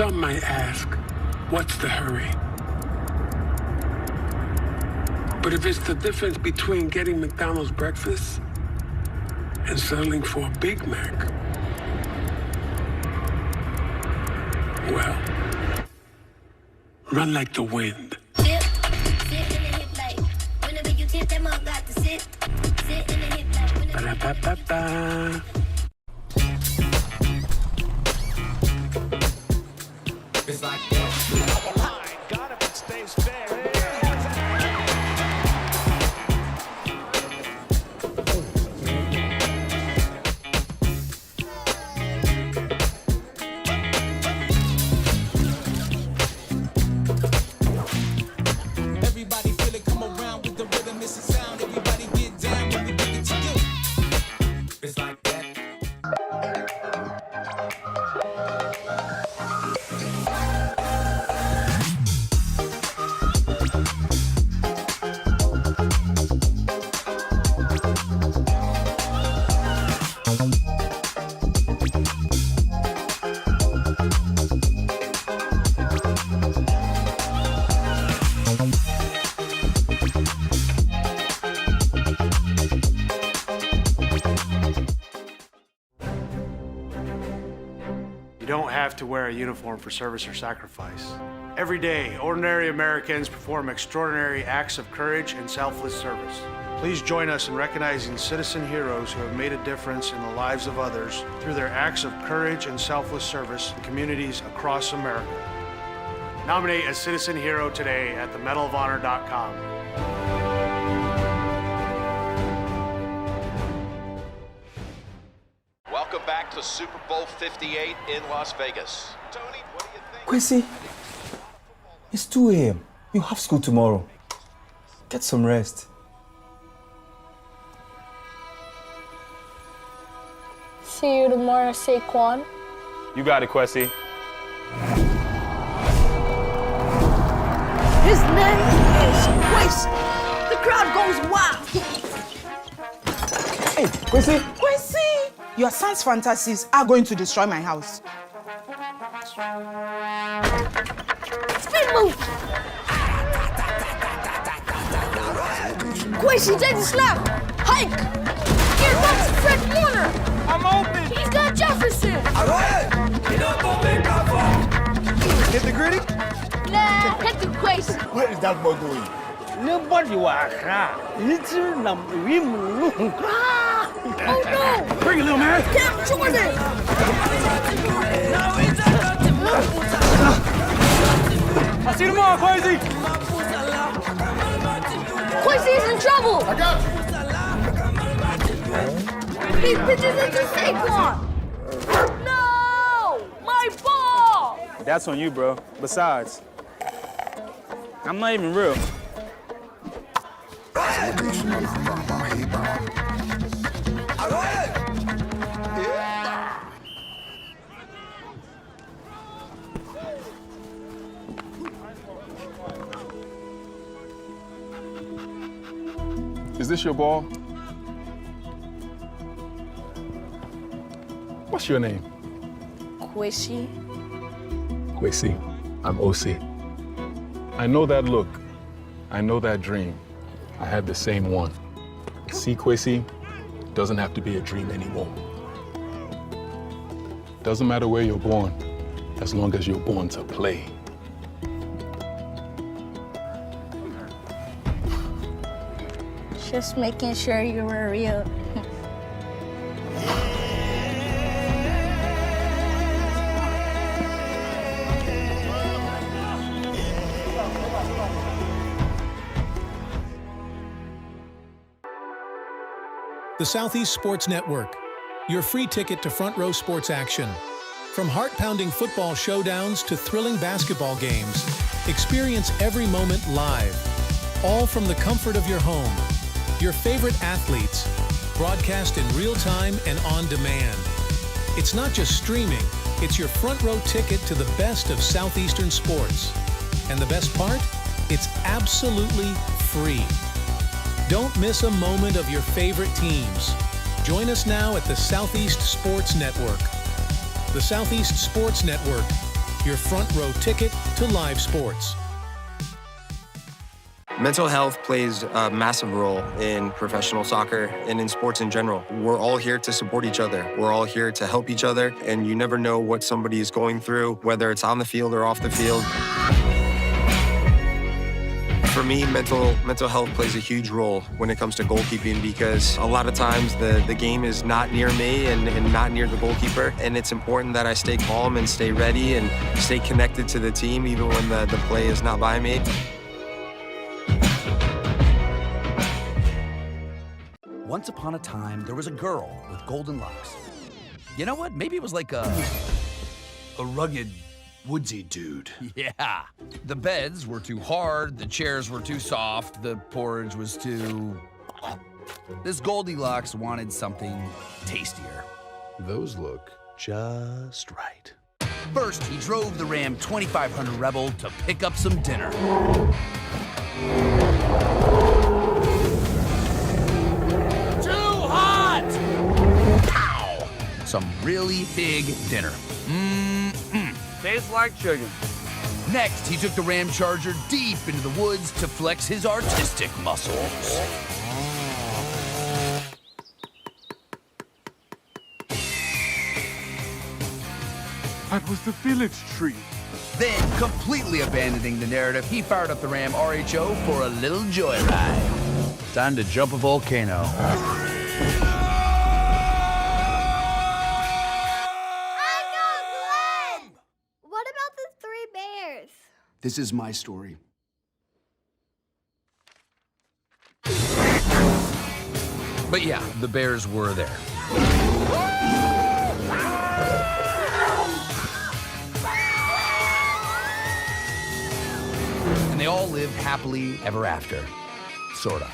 Some might ask, what's the hurry? But if it's the difference between getting McDonald's breakfast and settling for a Big Mac, well, run like the wind. Ba-da-ba-ba-ba. It's like that. Got if it stays fair. Everybody feel it, come around with the rhythm, it's a sound. Everybody get down when we give it to you. It's like that. You don't have to wear a uniform for service or sacrifice. Every day, ordinary Americans perform extraordinary acts of courage and selfless service. Please join us in recognizing citizen heroes who have made a difference in the lives of others through their acts of courage and selfless service in communities across America. Nominate a citizen hero today at themedalofhonor.com. Welcome back to Super Bowl 58 in Las Vegas. Tony, what do you think? Quincy, it's 2 a.m. You have school tomorrow. Get some rest. See you tomorrow, Saquon. You got it, Quessy. His name is Quincy. The crowd goes wild. Hey, Quincy! Quincy! Your son's fantasies are going to destroy my house. Speed move! Quincy, take the snap! Hike! Here comes Fred Warner! I'm open. He's got Jefferson! Hit the gritty. Nah, hit the Quincy! What is that boy doing? Nobody was little number. Oh no! Bring it, little man. Camp Jordan! I see you tomorrow, Quasi. Quincy's in trouble! I got you. He pitches into Saquon! No! My ball! That's on you, bro. Besides, I'm not even real. Is this your ball? What's your name? Quishy. Quincy. I'm OC. I know that look. I know that dream. I had the same one. See, Quincy, doesn't have to be a dream anymore. Doesn't matter where you're born, as long as you're born to play. Just making sure you were real. The Southeast Sports Network, your free ticket to front row sports action. From heart-pounding football showdowns to thrilling basketball games, experience every moment live, all from the comfort of your home. Your favorite athletes, broadcast in real time and on demand. It's not just streaming, it's your front row ticket to the best of Southeastern sports. And the best part? It's absolutely free. Don't miss a moment of your favorite teams. Join us now at the Southeast Sports Network. The Southeast Sports Network, your front row ticket to live sports. Mental health plays a massive role in professional soccer and in sports in general. We're all here to support each other. We're all here to help each other, and you never know what somebody is going through, whether it's on the field or off the field. For me, mental health plays a huge role when it comes to goalkeeping, because a lot of times the game is not near me and not near the goalkeeper, and it's important that I stay calm and stay ready and stay connected to the team even when the play is not by me. Once upon a time, there was a girl with golden locks. You know what? Maybe it was like a rugged, woodsy dude. Yeah. The beds were too hard, the chairs were too soft, the porridge was too... This Goldilocks wanted something tastier. Those look just right. First, he drove the Ram 2500 Rebel to pick up some dinner. Some really big dinner. Tastes like chicken. Next, he took the Ram Charger deep into the woods to flex his artistic muscles. That was the village tree. Then, completely abandoning the narrative, he fired up the Ram RHO for a little joyride. Time to jump a volcano. This is my story. But yeah, the bears were there. And they all lived happily ever after. Sorta.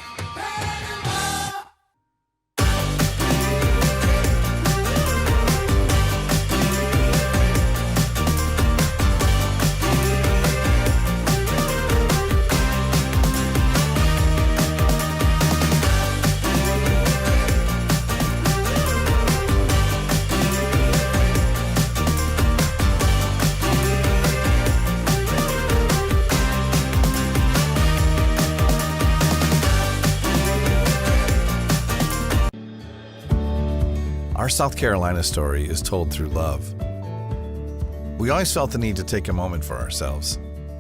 Our South Carolina story is told through love. We always felt the need to take a moment for ourselves,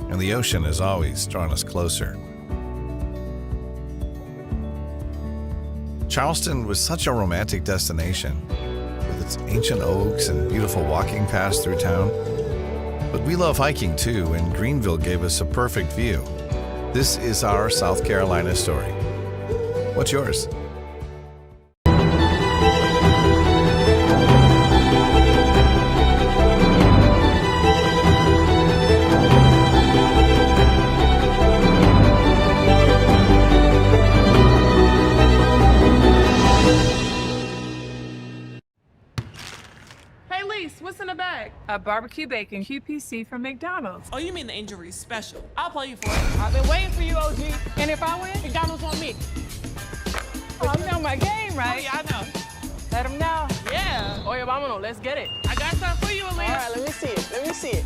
and the ocean has always drawn us closer. Charleston was such a romantic destination, with its ancient oaks and beautiful walking paths through town. But we love hiking too, and Greenville gave us a perfect view. This is our South Carolina story. What's yours? What's in the bag? A barbecue bacon QPC from McDonald's. Oh, you mean the injury special? I'll play you for it. I've been waiting for you, OG. And if I win, McDonald's on me. Oh, you know my game, right? Oh, yeah, I know. Let them know. Yeah. Oye, vámonos. Let's get it. I got something for you, Aaliyah. All right, let me see it. Let me see it.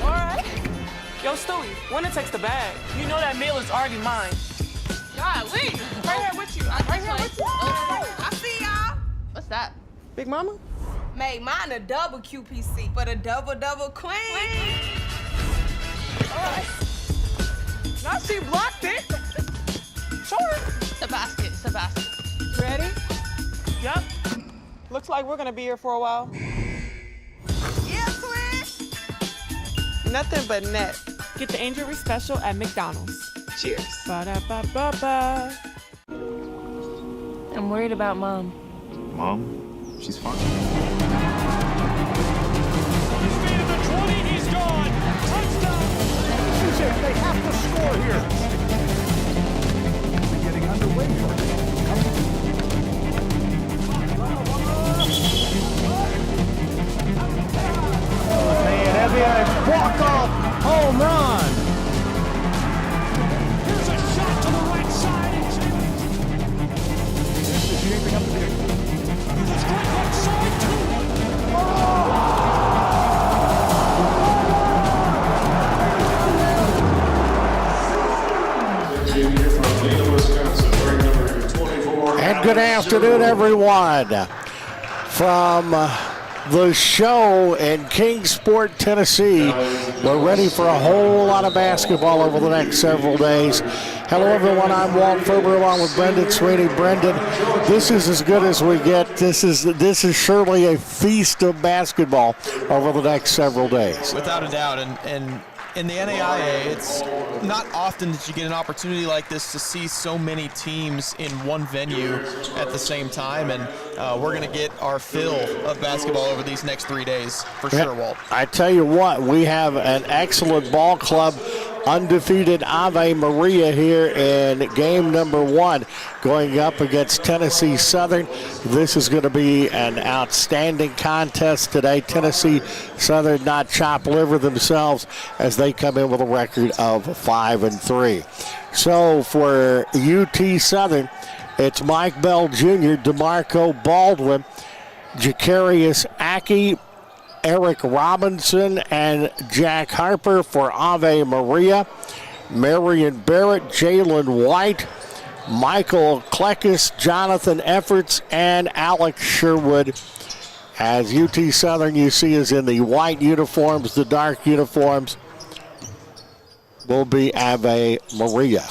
All right. Yo, Stewie, winner takes the bag. You know that meal is already mine. Golly. Right here with you. Right here with you. I see y'all. What's that? Big Mama? Made mine a double QPC, but a double queen. All right. Now she blocked it. Sure. It's a basket. It's a basket. Ready? Yep. Looks like we're gonna be here for a while. Yeah, Swish. Nothing but net. Get the injury special at McDonald's. Cheers. Ba-da-ba-ba-ba. I'm worried about Mom. Mom? She's fine. He's made it to 20. He's gone. Touchdown. This is it. They have to score here. We're getting underway for it. Walk-off home run. Here's a shot to the right side. This is shaping up to be a afternoon, everyone. From the show in Kingsport, Tennessee, we're ready for a whole lot of basketball over the next several days. Hello, everyone. I'm Walt Ferber along with Brendan Sweeney. Brendan, this is as good as we get. This is surely a feast of basketball over the next several days. Without a doubt, and in the NAIA, it's not often that you get an opportunity like this to see so many teams in one venue at the same time, and we're going to get our fill of basketball over these next 3 days for sure, Walt. I tell you what, we have an excellent ball club, undefeated Ave Maria here in game number 1 going up against Tennessee Southern. This is going to be an outstanding contest today. Tennessee Southern not chop liver themselves as they come in with a record of 5-3. So for UT Southern, it's Mike Bell Jr., DeMarco Baldwin, Jacarius Aki, Eric Robinson, and Jack Harper. For Ave Maria, Marion Barrett, Jalen White, Michael Kleckis, Jonathan Efforts, and Alex Sherwood. As UT Southern, you see, is in the white uniforms. The dark uniforms will be Ave Maria.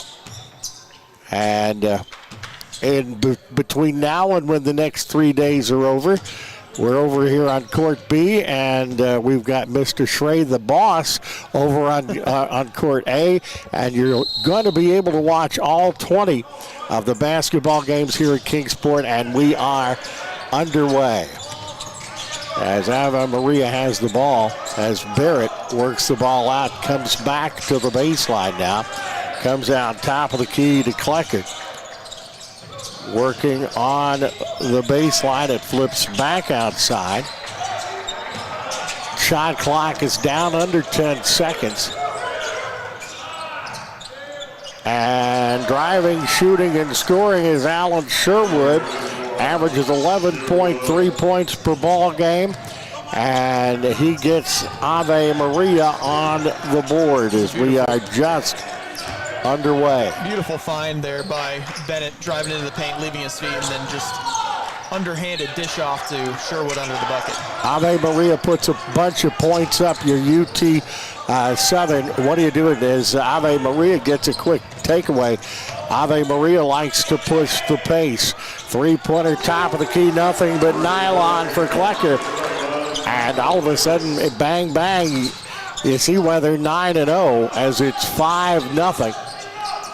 And between now and when the next 3 days are over, we're over here on Court B, and we've got Mr. Schrey, the boss, over on Court A, and you're going to be able to watch all 20 of the basketball games here at Kingsport, and we are underway. As Ave Maria has the ball, as Barrett works the ball out, comes back to the baseline now, comes out top of the key to Klecker. Working on the baseline, it flips back outside. Shot clock is down under 10 seconds. And driving, shooting, and scoring is Alan Sherwood. Averages 11.3 points per ball game. And he gets Ave Maria on the board as we are just underway. Beautiful find there by Bennett, driving into the paint, leaving his feet, and then just underhanded dish off to Sherwood under the bucket. Ave Maria puts a bunch of points up. Your UT Southern, what are you doing is Ave Maria gets a quick takeaway. Ave Maria likes to push the pace. Three-pointer, top of the key, nothing but nylon for Klecker. And all of a sudden, bang, bang, you see why they're 9-0 as it's 5-0.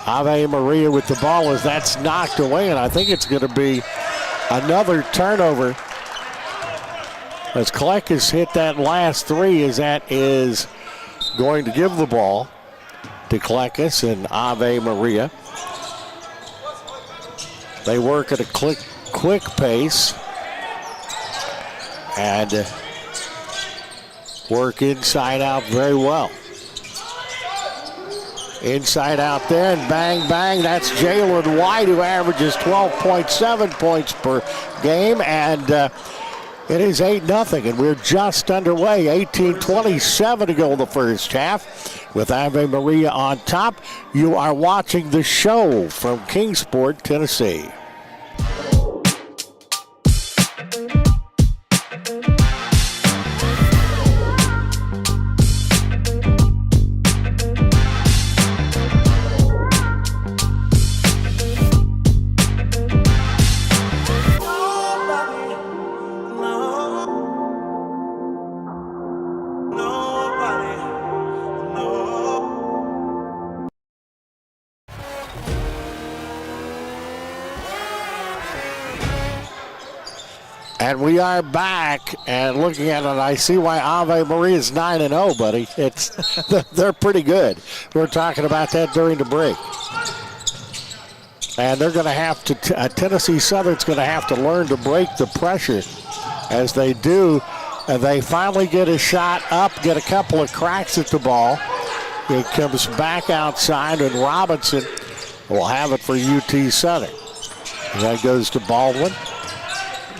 Ave Maria with the ball as that's knocked away, and I think it's going to be another turnover as Kleckis hit that last three, as that is going to give the ball to Kleckis and Ave Maria. They work at a quick pace and work inside out very well. Inside out there, and bang, bang, that's Jalen White, who averages 12.7 points per game, and it is 8-0, and we're just underway. 18:27 to go in the first half. With Ave Maria on top, you are watching the show from Kingsport, Tennessee. And we are back, and looking at it, I see why Ave Maria is 9-0, buddy. They're pretty good. We were talking about that during the break. And they're going to have to, Tennessee Southern's going to have to learn to break the pressure. As they do, they finally get a shot up, get a couple of cracks at the ball. It comes back outside, and Robinson will have it for UT Southern. And that goes to Baldwin.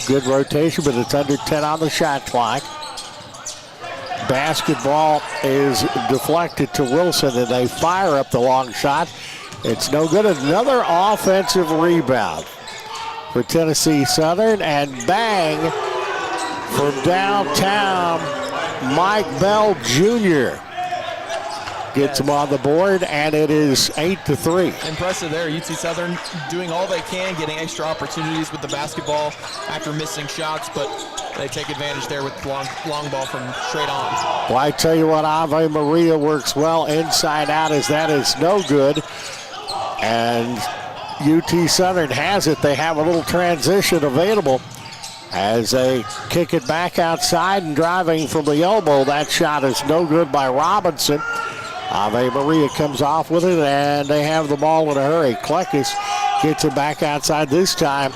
Good rotation, but it's under 10 on the shot clock. Basketball is deflected to Wilson, and they fire up the long shot. It's no good. Another offensive rebound. for Tennessee Southern, and bang from downtown, Mike Bell Jr. gets him on the board, and it is 8-3. Impressive there. UT Southern doing all they can, getting extra opportunities with the basketball after missing shots, but they take advantage there with long ball from straight on. Well, I tell you what, Ave Maria works well inside out, as that is no good. And UT Southern has it. They have a little transition available as they kick it back outside and driving from the elbow. That shot is no good by Robinson. Ave Maria comes off with it, and they have the ball in a hurry. Kleckis gets it back outside this time.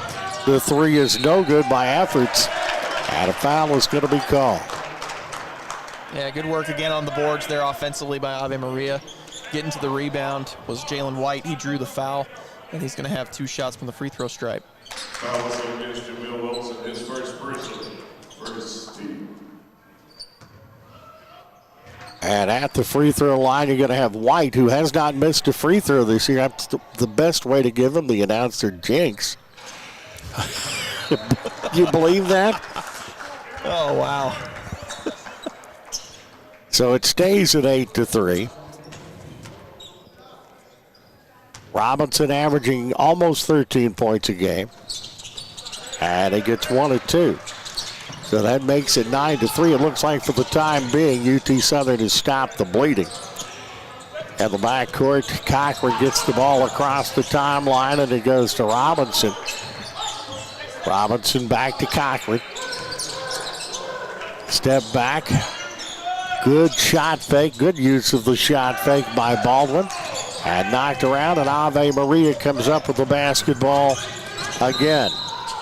The three is no good by Efforts, and a foul is going to be called. Yeah, good work again on the boards there offensively by Ave Maria. Getting to the rebound was Jalen White. He drew the foul, and he's going to have 2 shots from the free throw stripe. Foul against Jamil Wilson, his first personal, first team. And at the free throw line, you're going to have White, who has not missed a free throw this year. That's the best way to give him the announcer jinx. You believe that? Oh, wow. So it stays at 8-3. Robinson averaging almost 13 points a game. And he gets 1 of 2. So that makes it 9-3. It looks like for the time being, UT Southern has stopped the bleeding. At the backcourt, Cochran gets the ball across the timeline, and it goes to Robinson. Robinson back to Cochran. Step back. Good shot fake. Good use of the shot fake by Baldwin. And knocked around, and Ave Maria comes up with the basketball again.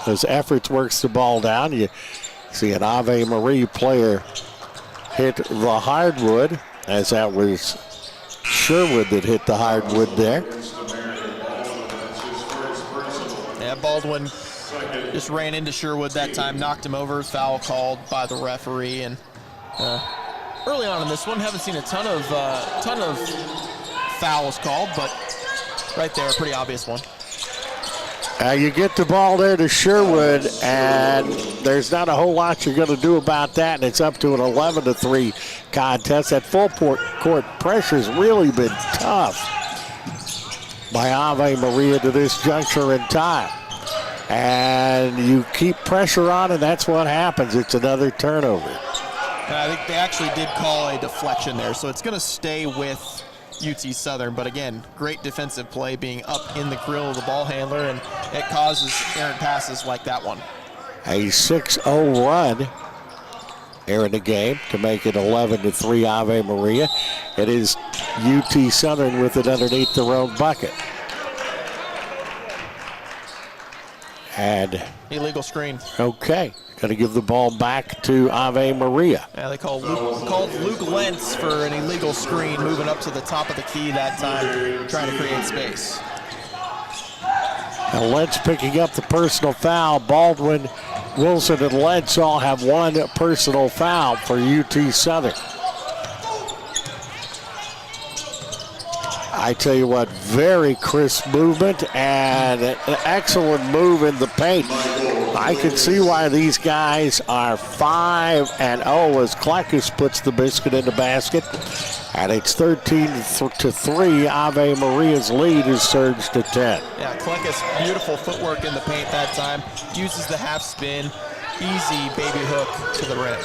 As Efforts works the ball down, you see an Ave Maria player hit the hardwood, as that was Sherwood that hit the hardwood there. Yeah, Baldwin just ran into Sherwood that time, knocked him over, foul called by the referee. And early on in this one, haven't seen a ton of fouls called, but right there, a pretty obvious one. You get the ball there to Sherwood, and there's not a whole lot you're going to do about that, and it's up to an 11-3 contest. That full court pressure has really been tough by Ave Maria to this juncture in time. And you keep pressure on, and that's what happens. It's another turnover. And I think they actually did call a deflection there, so it's going to stay with UT Southern, but again, great defensive play being up in the grill of the ball handler, and it causes errant passes like that one. A 6-0 run here in the game to make it 11-3 Ave Maria. It is UT Southern with it underneath their own bucket. And illegal screen. Okay. Going to give the ball back to Ave Maria. Yeah, they called Luke Lentz for an illegal screen, moving up to the top of the key that time, trying to create space. And Lentz picking up the personal foul. Baldwin, Wilson, and Lentz all have 1 personal foul for UT Southern. I tell you what, very crisp movement and an excellent move in the paint. I can see why these guys are 5-0 as Kleckis puts the biscuit in the basket. And it's 13-3. Ave Maria's lead is surged to 10. Yeah, Kleckis, beautiful footwork in the paint that time. Uses the half spin, easy baby hook to the rim.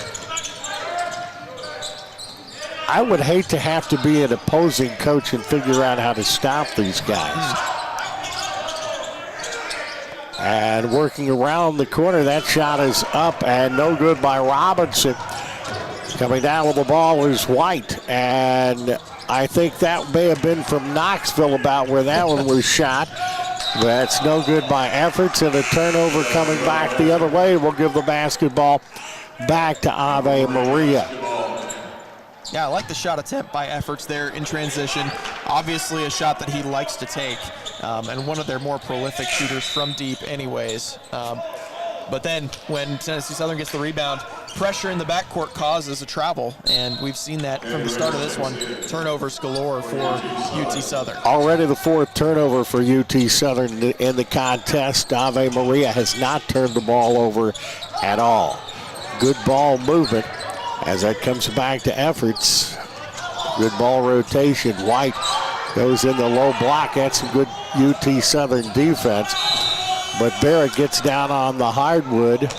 I would hate to have to be an opposing coach and figure out how to stop these guys. And working around the corner, that shot is up and no good by Robinson. Coming down with the ball is White, and I think that may have been from Knoxville about where that one was shot. That's no good by Efforts, and a turnover coming back the other way. We'll give the basketball back to Ave Maria. Yeah, I like the shot attempt by Efforts there in transition. Obviously a shot that he likes to take, and one of their more prolific shooters from deep anyways. But then when Tennessee Southern gets the rebound, pressure in the backcourt causes a travel, and we've seen that from the start of this one. Turnovers galore for UT Southern. Already the 4th turnover for UT Southern in the contest. Ave Maria has not turned the ball over at all. Good ball movement as that comes back to efforts. Good ball rotation. White goes in the low block. That's some good UT Southern defense. But Barrett gets down on the hardwood,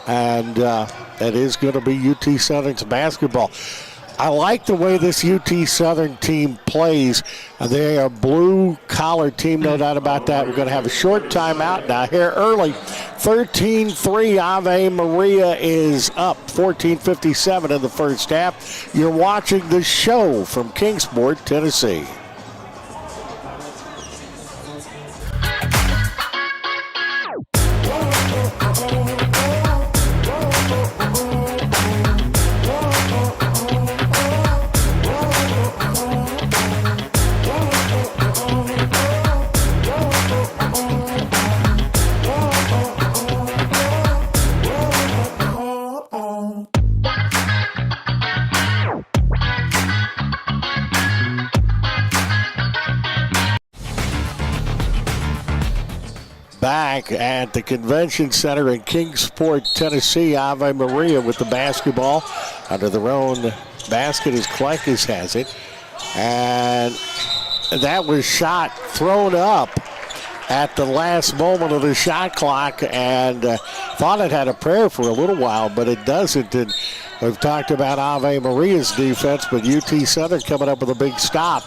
and that is going to be UT Southern's basketball. I like the way this UT Southern team plays. They are a blue-collar team, no doubt about that. We're going to have a short timeout now here early. 13-3, Ave Maria is up. 14:57 in the first half. You're watching the show from Kingsport, Tennessee. Back at the Convention Center in Kingsport, Tennessee, Ave Maria with the basketball under their own basket as Kleckis has it. And that was shot thrown up at the last moment of the shot clock, and thought it had a prayer for a little while, but it doesn't. And we've talked about Ave Maria's defense, but UT Southern coming up with a big stop.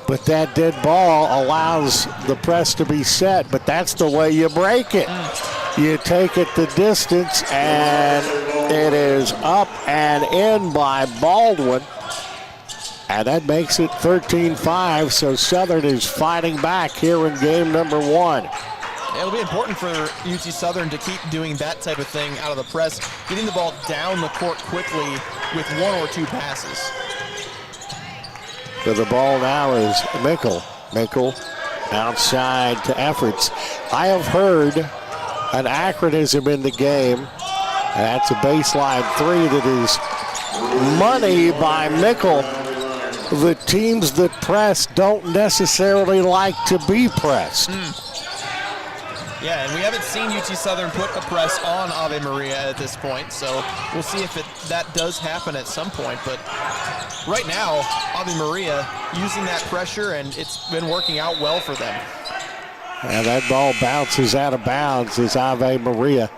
But that dead ball allows the press to be set, but that's the way you break it. You take it the distance, and it is up and in by Baldwin. And that makes it 13-5, so Southern is fighting back here in game number 1. It'll be important for UT Southern to keep doing that type of thing out of the press, getting the ball down the court quickly with 1 or 2 passes. So the ball now is Mickle. Mickle outside to Efforts. I have heard an acronym in the game. That's a baseline 3 that is money by Mickle. The teams that press don't necessarily like to be pressed. Yeah, and we haven't seen UT Southern put a press on Ave Maria at this point, so we'll see if that does happen at some point. But right now, Ave Maria using that pressure, and it's been working out well for them. And that ball bounces out of bounds as Ave Maria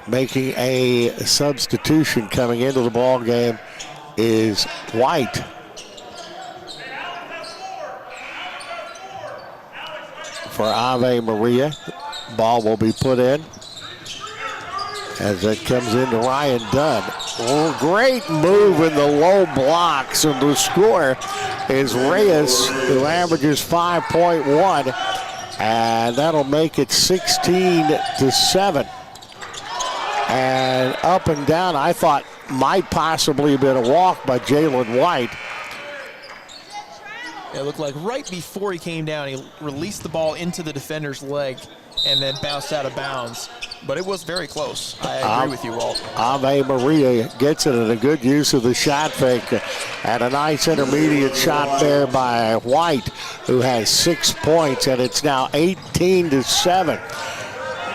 making a substitution coming into the ball game is White. For Ave Maria, ball will be put in as it comes into Ryan Dunn. Oh, great move in the low blocks, and the score is Reyes, who averages 5.1, and that'll make it 16-7. And up and down, I thought might possibly have been a walk by Jalen White. It looked like right before he came down, he released the ball into the defender's leg and then bounced out of bounds. But it was very close. I agree with you, Walt. Ave Maria gets it, and a good use of the shot fake. And a nice intermediate shot there by White, who has 6 points, and it's now 18-7.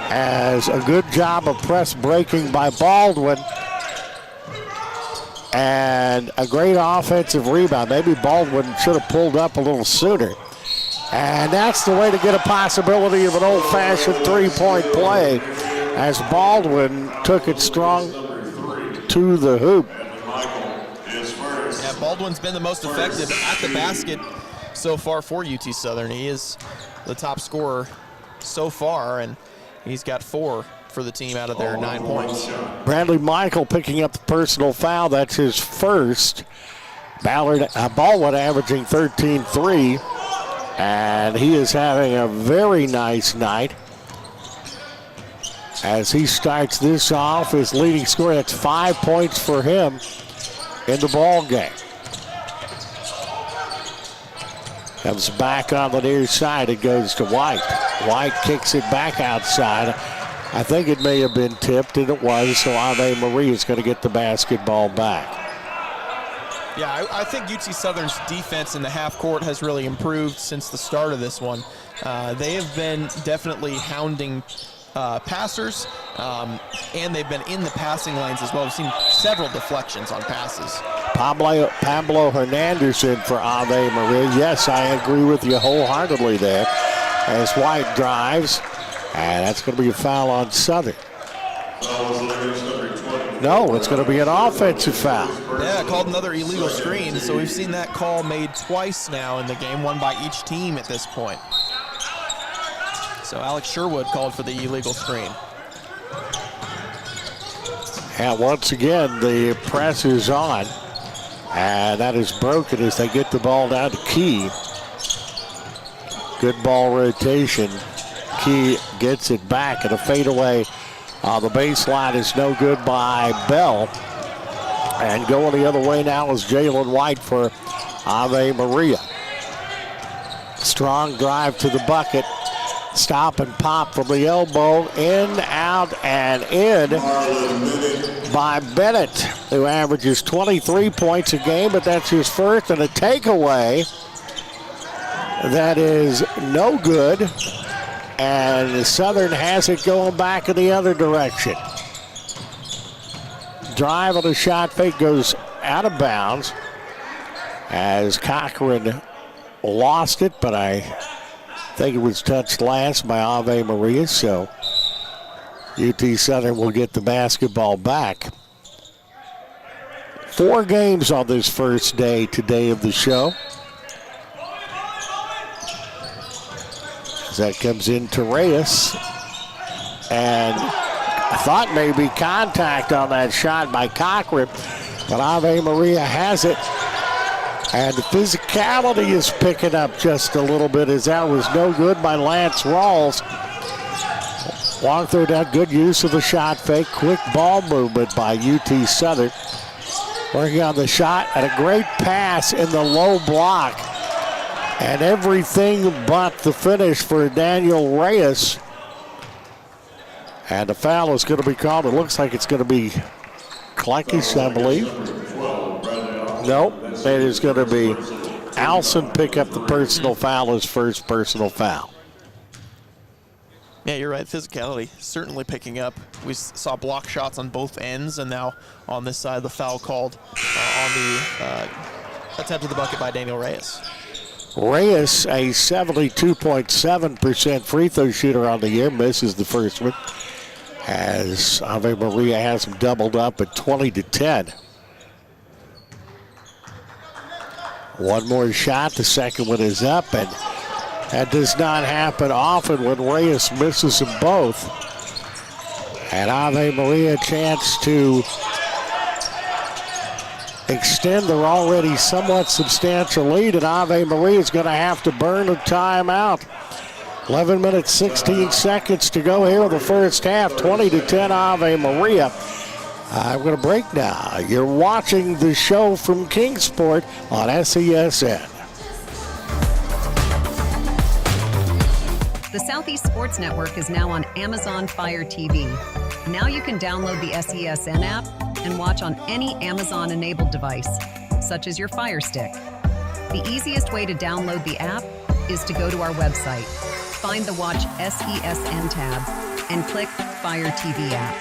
As a good job of press breaking by Baldwin. And a great offensive rebound. Maybe Baldwin should have pulled up a little sooner. And that's the way to get a possibility of an old-fashioned three-point play as Baldwin took it strong to the hoop. Yeah, Baldwin's been the most effective at the basket so far for UT Southern. He is the top scorer so far, and he's got 4 for the team out of their 9 points. Bradley Michael picking up the personal foul. That's his first. Baldwin averaging 13-3, and he is having a very nice night as he starts this off. His leading scorer, that's 5 points for him in the ball game. Comes back on the near side. It goes to White. White kicks it back outside. I think it may have been tipped, and it was, so Ave Maria is going to get the basketball back. Yeah, I think UT Southern's defense in the half court has really improved since the start of this one. They have been definitely hounding passers, and they've been in the passing lanes as well. We've seen several deflections on passes. Pablo Hernandez in for Ave Maria. Yes, I agree with you wholeheartedly there. As White drives, and that's going to be a foul on Southern. No, it's going to be an offensive foul. Yeah, called another illegal screen. So we've seen that call made twice now in the game, one by each team at this point. So Alex Sherwood called for the illegal screen. And once again, the press is on. And that is broken as they get the ball down to Key. Good ball rotation. Key gets it back, and a fadeaway on the baseline is no good by Bell. And going the other way now is Jalen White for Ave Maria. Strong drive to the bucket. Stop and pop from the elbow. In, out, and in by Bennett, who averages 23 points a game, but that's his first, and a takeaway that is no good. And Southern has it going back in the other direction. Drive on a shot fake goes out of bounds as Cochran lost it, but I think it was touched last by Ave Maria, so UT Southern will get the basketball back. 4 games on this first day today of the show. As that comes into Reyes, and I thought maybe contact on that shot by Cochran, but Ave Maria has it. And the physicality is picking up just a little bit as that was no good by Lance Rawls. Long throw down, good use of the shot fake. Quick ball movement by UT Southern. Working on the shot and a great pass in the low block. And everything but the finish for Daniel Reyes. And the foul is going to be called. It looks like it's going to be Klekish, I believe. Nope, it is going to be Alson pick up the personal foul, his first personal foul. Yeah, you're right. Physicality certainly picking up. We saw block shots on both ends, and now on this side, the foul called on the attempt at the bucket by Daniel Reyes. Reyes, a 72.7% free throw shooter on the year, misses the first one, as Ave Maria has him doubled up at 20-10. One more shot, the second one is up, and that does not happen often when Reyes misses them both. And Ave Maria a chance to extend their already somewhat substantial lead, and Ave Maria is going to have to burn a timeout. 11 minutes, 16 seconds to go here in the first half. 20-10 Ave Maria. I'm going to break now. You're watching the show from Kingsport on SESN. The Southeast Sports Network is now on Amazon Fire TV. Now you can download the SESN app and watch on any Amazon-enabled device, such as your Fire Stick. The easiest way to download the app is to go to our website, find the Watch SESN tab, and click Fire TV app.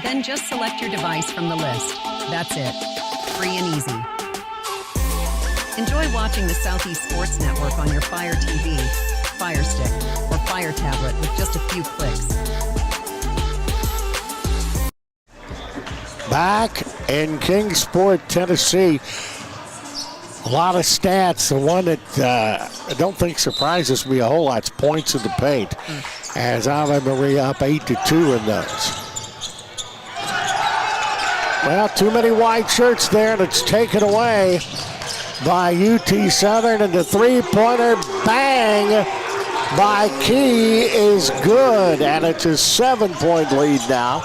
Then just select your device from the list. That's it. Free and easy. Enjoy watching the Southeast Sports Network on your Fire TV, Fire Stick, or Fire Tablet with just a few clicks. Back in Kingsport, Tennessee. A lot of stats. The one that I don't think surprises me a whole lot is points in the paint. As Ave Maria up 8-2 in those. Well, too many white shirts there, and it's taken away by UT Southern, and the three-pointer bang by Key is good, and it's a 7-point lead now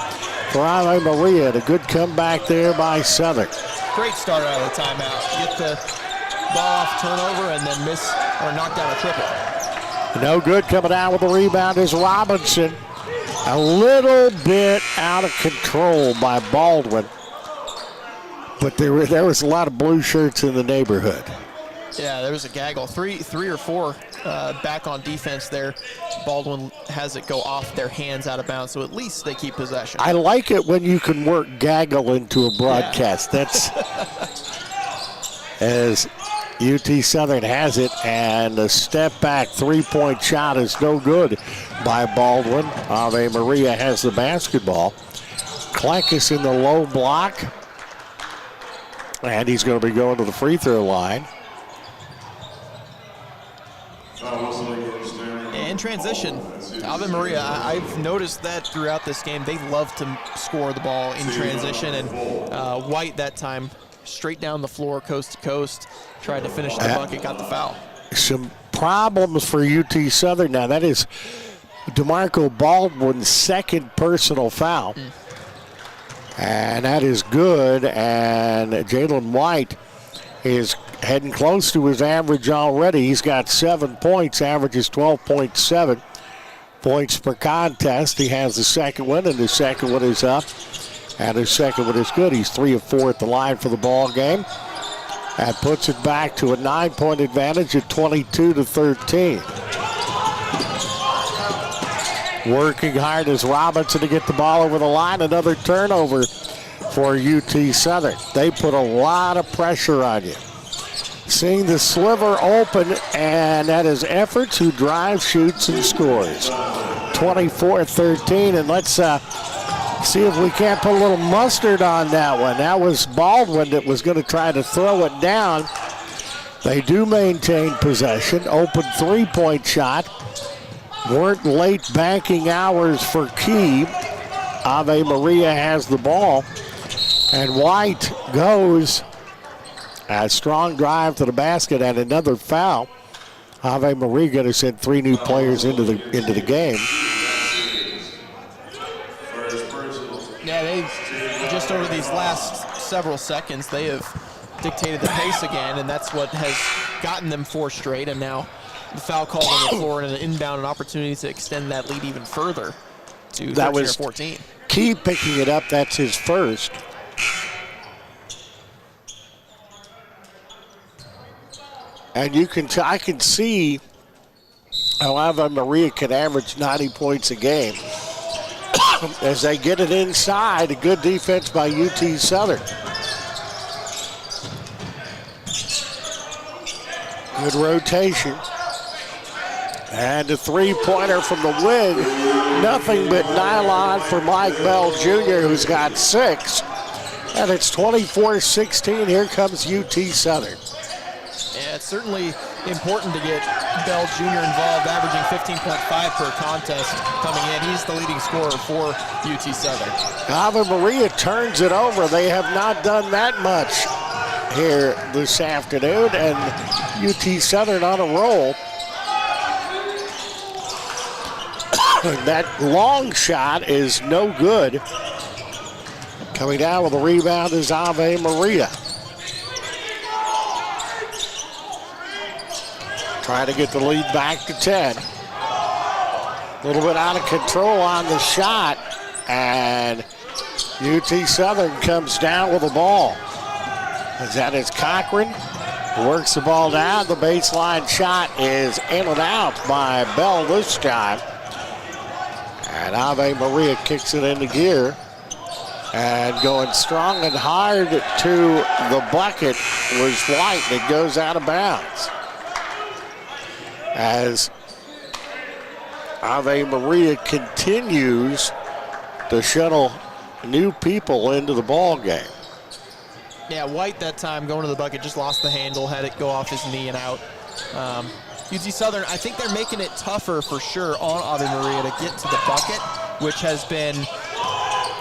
for Ave Maria. A good comeback there by Southern. Great start out of the timeout. Get the ball off turnover and then miss or knock down a triple. No good. Coming out with the rebound is Robinson. A little bit out of control by Baldwin, but there was a lot of blue shirts in the neighborhood. Yeah, there was a gaggle. Three or four back on defense there. Baldwin has it go off their hands out of bounds, so at least they keep possession. I like it when you can work gaggle into a broadcast. Yeah. That's as UT Southern has it, and the step back three-point shot is no good by Baldwin. Ave Maria has the basketball. Klekus in the low block, and he's going to be going to the free throw line. In transition, Ave Maria, I've noticed that throughout this game. They love to score the ball in transition, and White that time straight down the floor, coast to coast, tried to finish the bucket, got the foul. Some problems for UT Southern now. That is DeMarco Baldwin's second personal foul. And that is good, and Jalen White is heading close to his average already. He's got 7 points, averages 12.7 points per contest. He has the second one, and the second one is up, and his second one is good. He's 3 of 4 at the line for the ball game. That puts it back to a 9-point advantage at 22-13. Working hard is Robinson to get the ball over the line. Another turnover for UT Southern. They put a lot of pressure on you. Seeing the sliver open, and that is Efforts, who drives, shoots, and scores. 24-13, and let's see if we can't put a little mustard on that one. That was Baldwin that was going to try to throw it down. They do maintain possession. Open three-point shot. Weren't late banking hours for Key. Ave Maria has the ball. And White goes. A strong drive to the basket and another foul. Ave Maria going to send 3 new players into the game. Yeah, they just over these last several seconds, they have dictated the pace again, and that's what has gotten them 4 straight. And now the foul called on the floor and an inbound, an opportunity to extend that lead even further to 13 or 14. Key picking it up. That's his first. And I can see how Ave Maria can average 90 points a game. As they get it inside, a good defense by UT Southern. Good rotation. And a three-pointer from the wing. Nothing but nylon for Mike Bell Jr., who's got 6. And it's 24-16. Here comes UT Southern. Yeah, it's certainly important to get Bell Jr. involved, averaging 15.5 per contest coming in. He's the leading scorer for UT Southern. Ave Maria turns it over. They have not done that much here this afternoon, and UT Southern on a roll. That long shot is no good. Coming down with a rebound is Ave Maria. Trying to get the lead back to 10. A little bit out of control on the shot, and UT Southern comes down with the ball. That is Cochran. Works the ball down. The baseline shot is in and out by Bell this time. And Ave Maria kicks it into gear. And going strong and hard to the bucket was White. It goes out of bounds. As Ave Maria continues to shuttle new people into the ball game. Yeah, White that time going to the bucket just lost the handle, had it go off his knee and out. UT Southern, I think they're making it tougher for sure on Ave Maria to get to the bucket, which has been,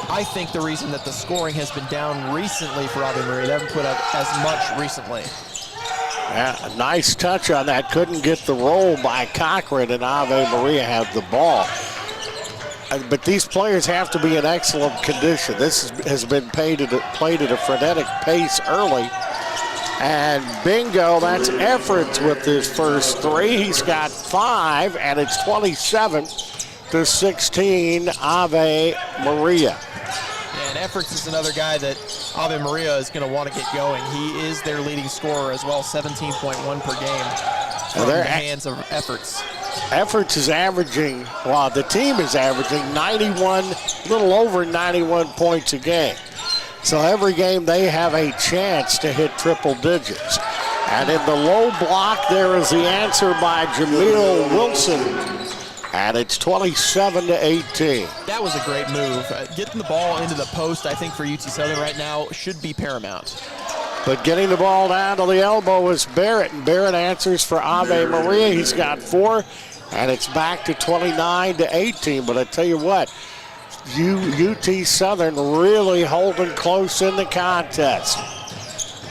I think, the reason that the scoring has been down recently for Ave Maria. They haven't put up as much recently. Yeah, a nice touch on that. Couldn't get the roll by Cochran, and Ave Maria had the ball. But these players have to be in excellent condition. This has been played at a frenetic pace early. And bingo, that's Efforts with his first 3. He's got 5, and it's 27 16, Ave Maria. And Efforts is another guy that Ave Maria is going to want to get going. He is their leading scorer as well, 17.1 per game from the hands of Efforts. Efforts is averaging, well, the team is averaging 91, a little over 91 points a game. So every game they have a chance to hit triple digits. And in the low block, there is the answer by Jameel Wilson. And it's 27-18. That was a great move. Getting the ball into the post, I think, for UT Southern right now should be paramount. But getting the ball down to the elbow is Barrett, and Barrett answers for Ave Maria. He's got 4, and it's back to 29-18. But I tell you what, UT Southern really holding close in the contest.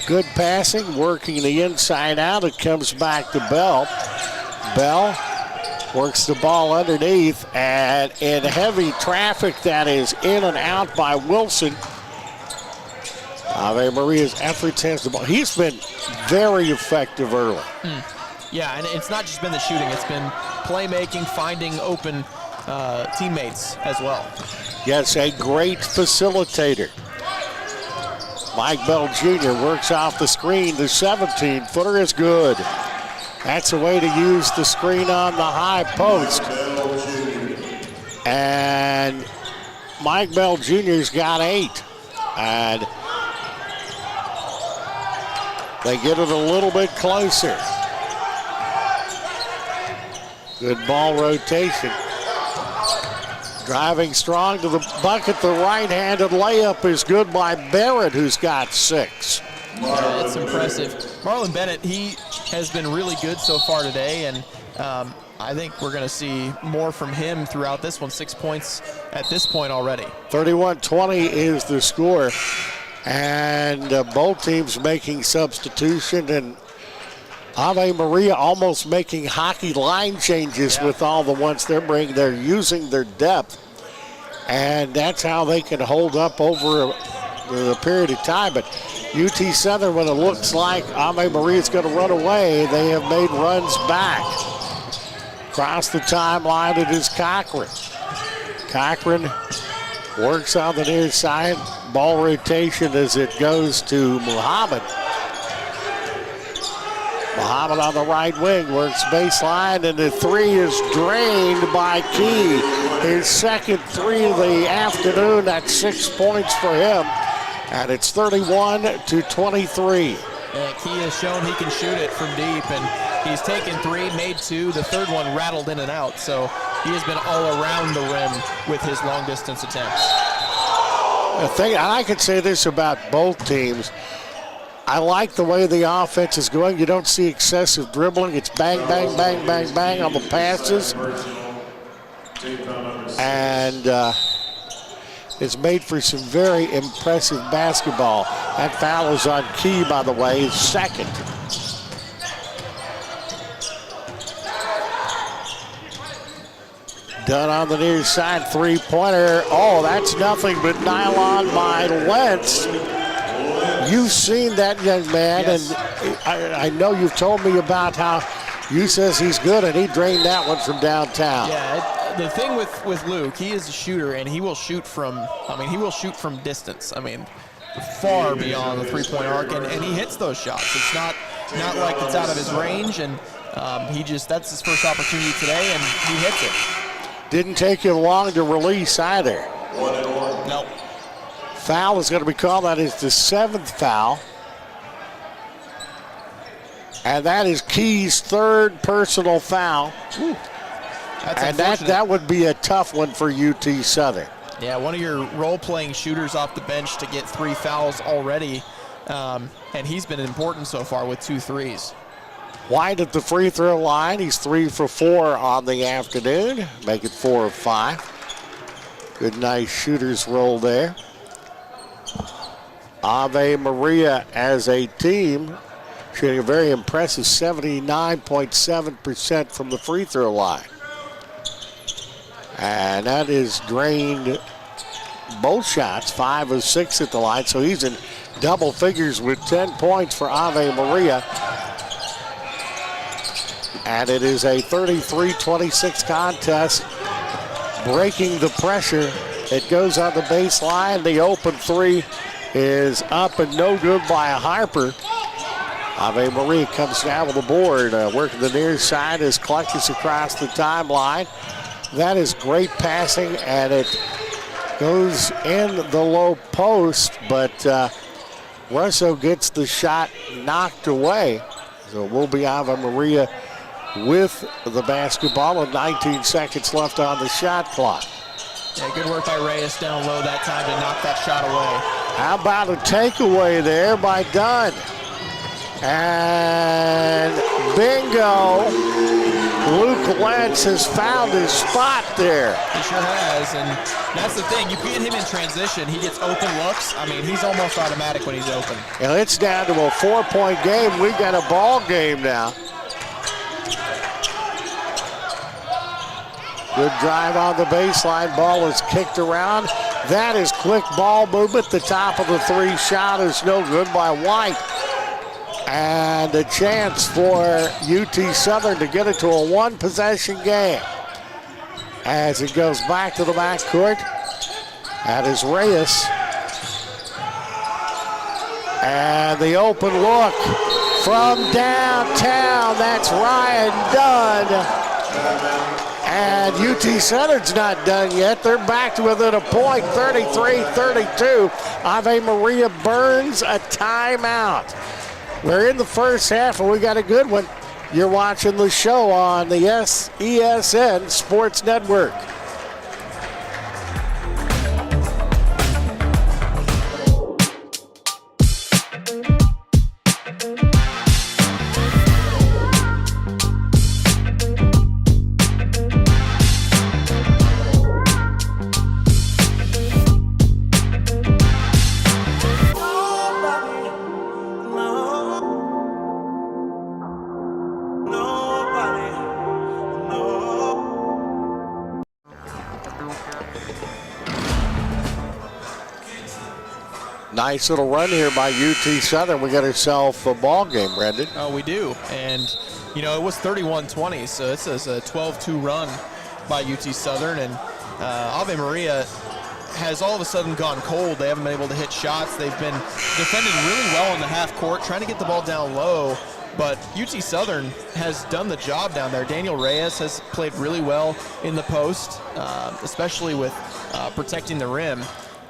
Good passing, working the inside out. It comes back to Bell. Bell works the ball underneath, and in heavy traffic that is in and out by Wilson. Ave Maria's Efforts has the ball. He's been very effective early. Yeah, and it's not just been the shooting. It's been playmaking, finding open teammates as well. Yes, a great facilitator. Mike Bell Jr. works off the screen. The 17-footer is good. That's a way to use the screen on the high post. And Mike Bell Jr.'s got 8. And they get it a little bit closer. Good ball rotation. Driving strong to the bucket. The right-handed layup is good by Barrett, who's got 6. Yeah, that's impressive. Marlon Bennett, he has been really good so far today, and I think we're going to see more from him throughout this one. 6 points at this point already. 31-20 is the score, and both teams making substitution, and Ave Maria almost making hockey line changes with all the ones they're bringing. They're using their depth, and that's how they can hold up over the period of time. But UT Southern, when it looks like Ave Maria's going to run away, they have made runs back. Across the timeline, it is Cochran. Cochran works on the near side. Ball rotation as it goes to Muhammad. Muhammad on the right wing, works baseline, and the 3 is drained by Key. His second 3 of the afternoon, that's 6 points for him. And it's 31-23. Key has shown he can shoot it from deep, and he's taken 3, made 2. The third one rattled in and out, so he has been all around the rim with his long distance attempts. The thing, and I could say this about both teams, I like the way the offense is going. You don't see excessive dribbling. It's bang, bang, bang, bang, bang on the passes. And it's made for some very impressive basketball. That foul is on Key, by the way, his second. Done on the near side, 3-pointer. Oh, that's nothing but nylon by Lentz. You've seen that young man, yes. And I know you've told me about how you says he's good, and he drained that one from downtown. Yeah, the thing with Luke, he is a shooter, and he will shoot from, he will shoot from distance. Far beyond the three-point arc, and he hits those shots. It's not like it's out of his range, and that's his first opportunity today, and he hits it. Didn't take him long to release either. Nope. Foul is going to be called. That is the 7th foul. And that is Key's 3rd personal foul. Ooh, and that would be a tough one for UT Southern. Yeah, one of your role-playing shooters off the bench to get 3 fouls already. And he's been important so far with 2 threes. White at the free throw line. He's 3 for 4 on the afternoon. Make it 4 of 5. Good, nice shooter's roll there. Ave Maria as a team shooting a very impressive 79.7% from the free throw line. And that is drained both shots, 5 of 6 at the line. So he's in double figures with 10 points for Ave Maria. And it is a 33-26 contest. breaking the pressure. It goes on the baseline. The open three is up and no good by Harper. Ave Maria comes down with the board, working the near side as Cluckus across the timeline. That is great passing, and it goes in the low post, but Russo gets the shot knocked away. So we'll be Ave Maria with the basketball and 19 seconds left on the shot clock. Yeah, good work by Reyes down low that time to knock that shot away. How about a takeaway there by Dunn? And bingo! Luke Lentz has found his spot there. He sure has, and that's the thing. You get him in transition, he gets open looks. I mean, he's almost automatic when he's open. And it's down to a 4-point game. We've got a ball game now. Good drive on the baseline. Ball is kicked around. That is quick ball movement. The top of the three shot is no good by White. And a chance for UT Southern to get it to a one-possession game. As it goes back to the backcourt. That is Reyes. And the open look from downtown. That's Ryan Dunn. And UT Southern's not done yet. They're back to within a point, 33-32. Ave Maria burns a timeout. We're in the first half, and we got a good one. You're watching the show on the ESN Sports Network. Nice little run here by UT Southern. We got ourselves a ball game, Brendan. Oh, we do. And, you know, it was 31-20, so this is a 12-2 run by UT Southern. And Ave Maria has all of a sudden gone cold. They haven't been able to hit shots. They've been defending really well in the half court, trying to get the ball down low. But UT Southern has done the job down there. Daniel Reyes has played really well in the post, especially with protecting the rim.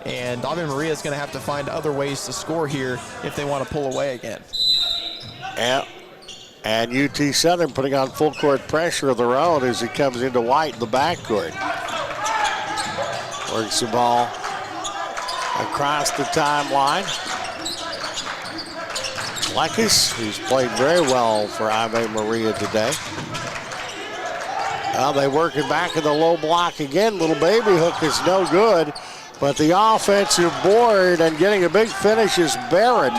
And Ave Maria is going to have to find other ways to score here if they want to pull away again. Yeah. And UT Southern putting on full court pressure of their own as he comes into White in the backcourt. Works the ball across the timeline. Lekis, who's played very well for Ave Maria today. Well, they work it back in the low block again. Little baby hook is no good. But the offensive board and getting a big finish is Barrett,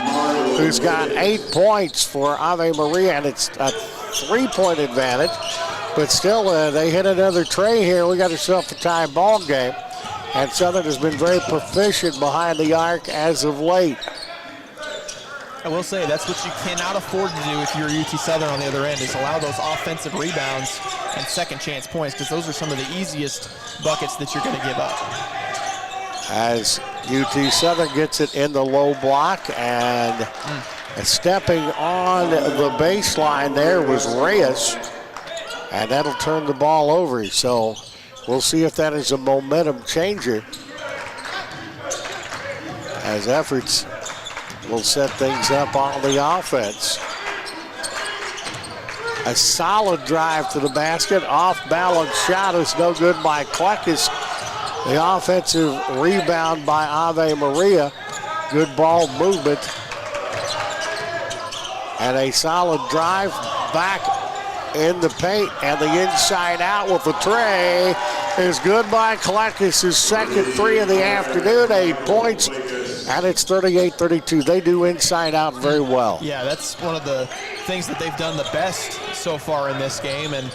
who's got 8 points for Ave Maria, and it's a 3-point advantage. But still, they hit another tray here. We got ourselves a tie ball game. And Southern has been very proficient behind the arc as of late. I will say that's what you cannot afford to do if you're UT Southern on the other end, is allow those offensive rebounds and second chance points, because those are some of the easiest buckets that you're going to give up. As UT Southern gets it in the low block, and stepping on the baseline there was Reyes, and that'll turn the ball over. So we'll see if that is a momentum changer, as efforts will set things up on the offense. A solid drive to the basket, off-balance shot is no good by Kleckis. The offensive rebound by Ave Maria. Good ball movement. And a solid drive back in the paint. And the inside out with the tray is good by Kleckis. His second three of the afternoon, 8 points. And it's 38-32. They do inside out very well. Yeah, that's one of the things that they've done the best so far in this game. And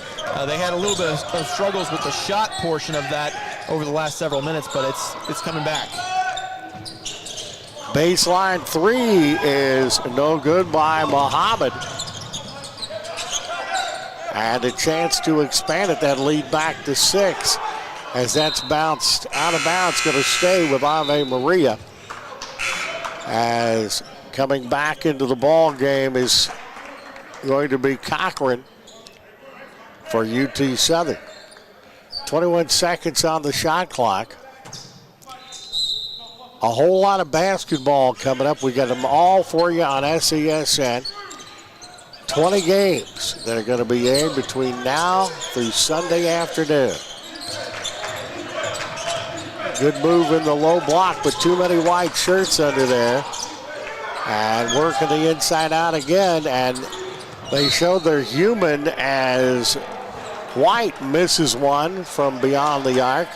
they had a little bit of struggles with the shot portion of that over the last several minutes, but it's coming back. Baseline three is no good by Muhammad. And a chance to expand it, that lead back to 6. as that's bounced out of bounds, going to stay with Ave Maria. As coming back into the ball game is going to be Cochran for UT Southern. 21 seconds on the shot clock. A whole lot of basketball coming up. We got them all for you on SESN. 20 games that are going to be aired between now through Sunday afternoon. Good move in the low block, but too many white shirts under there. And working the inside out again, and they showed they're human as White misses one from beyond the arc.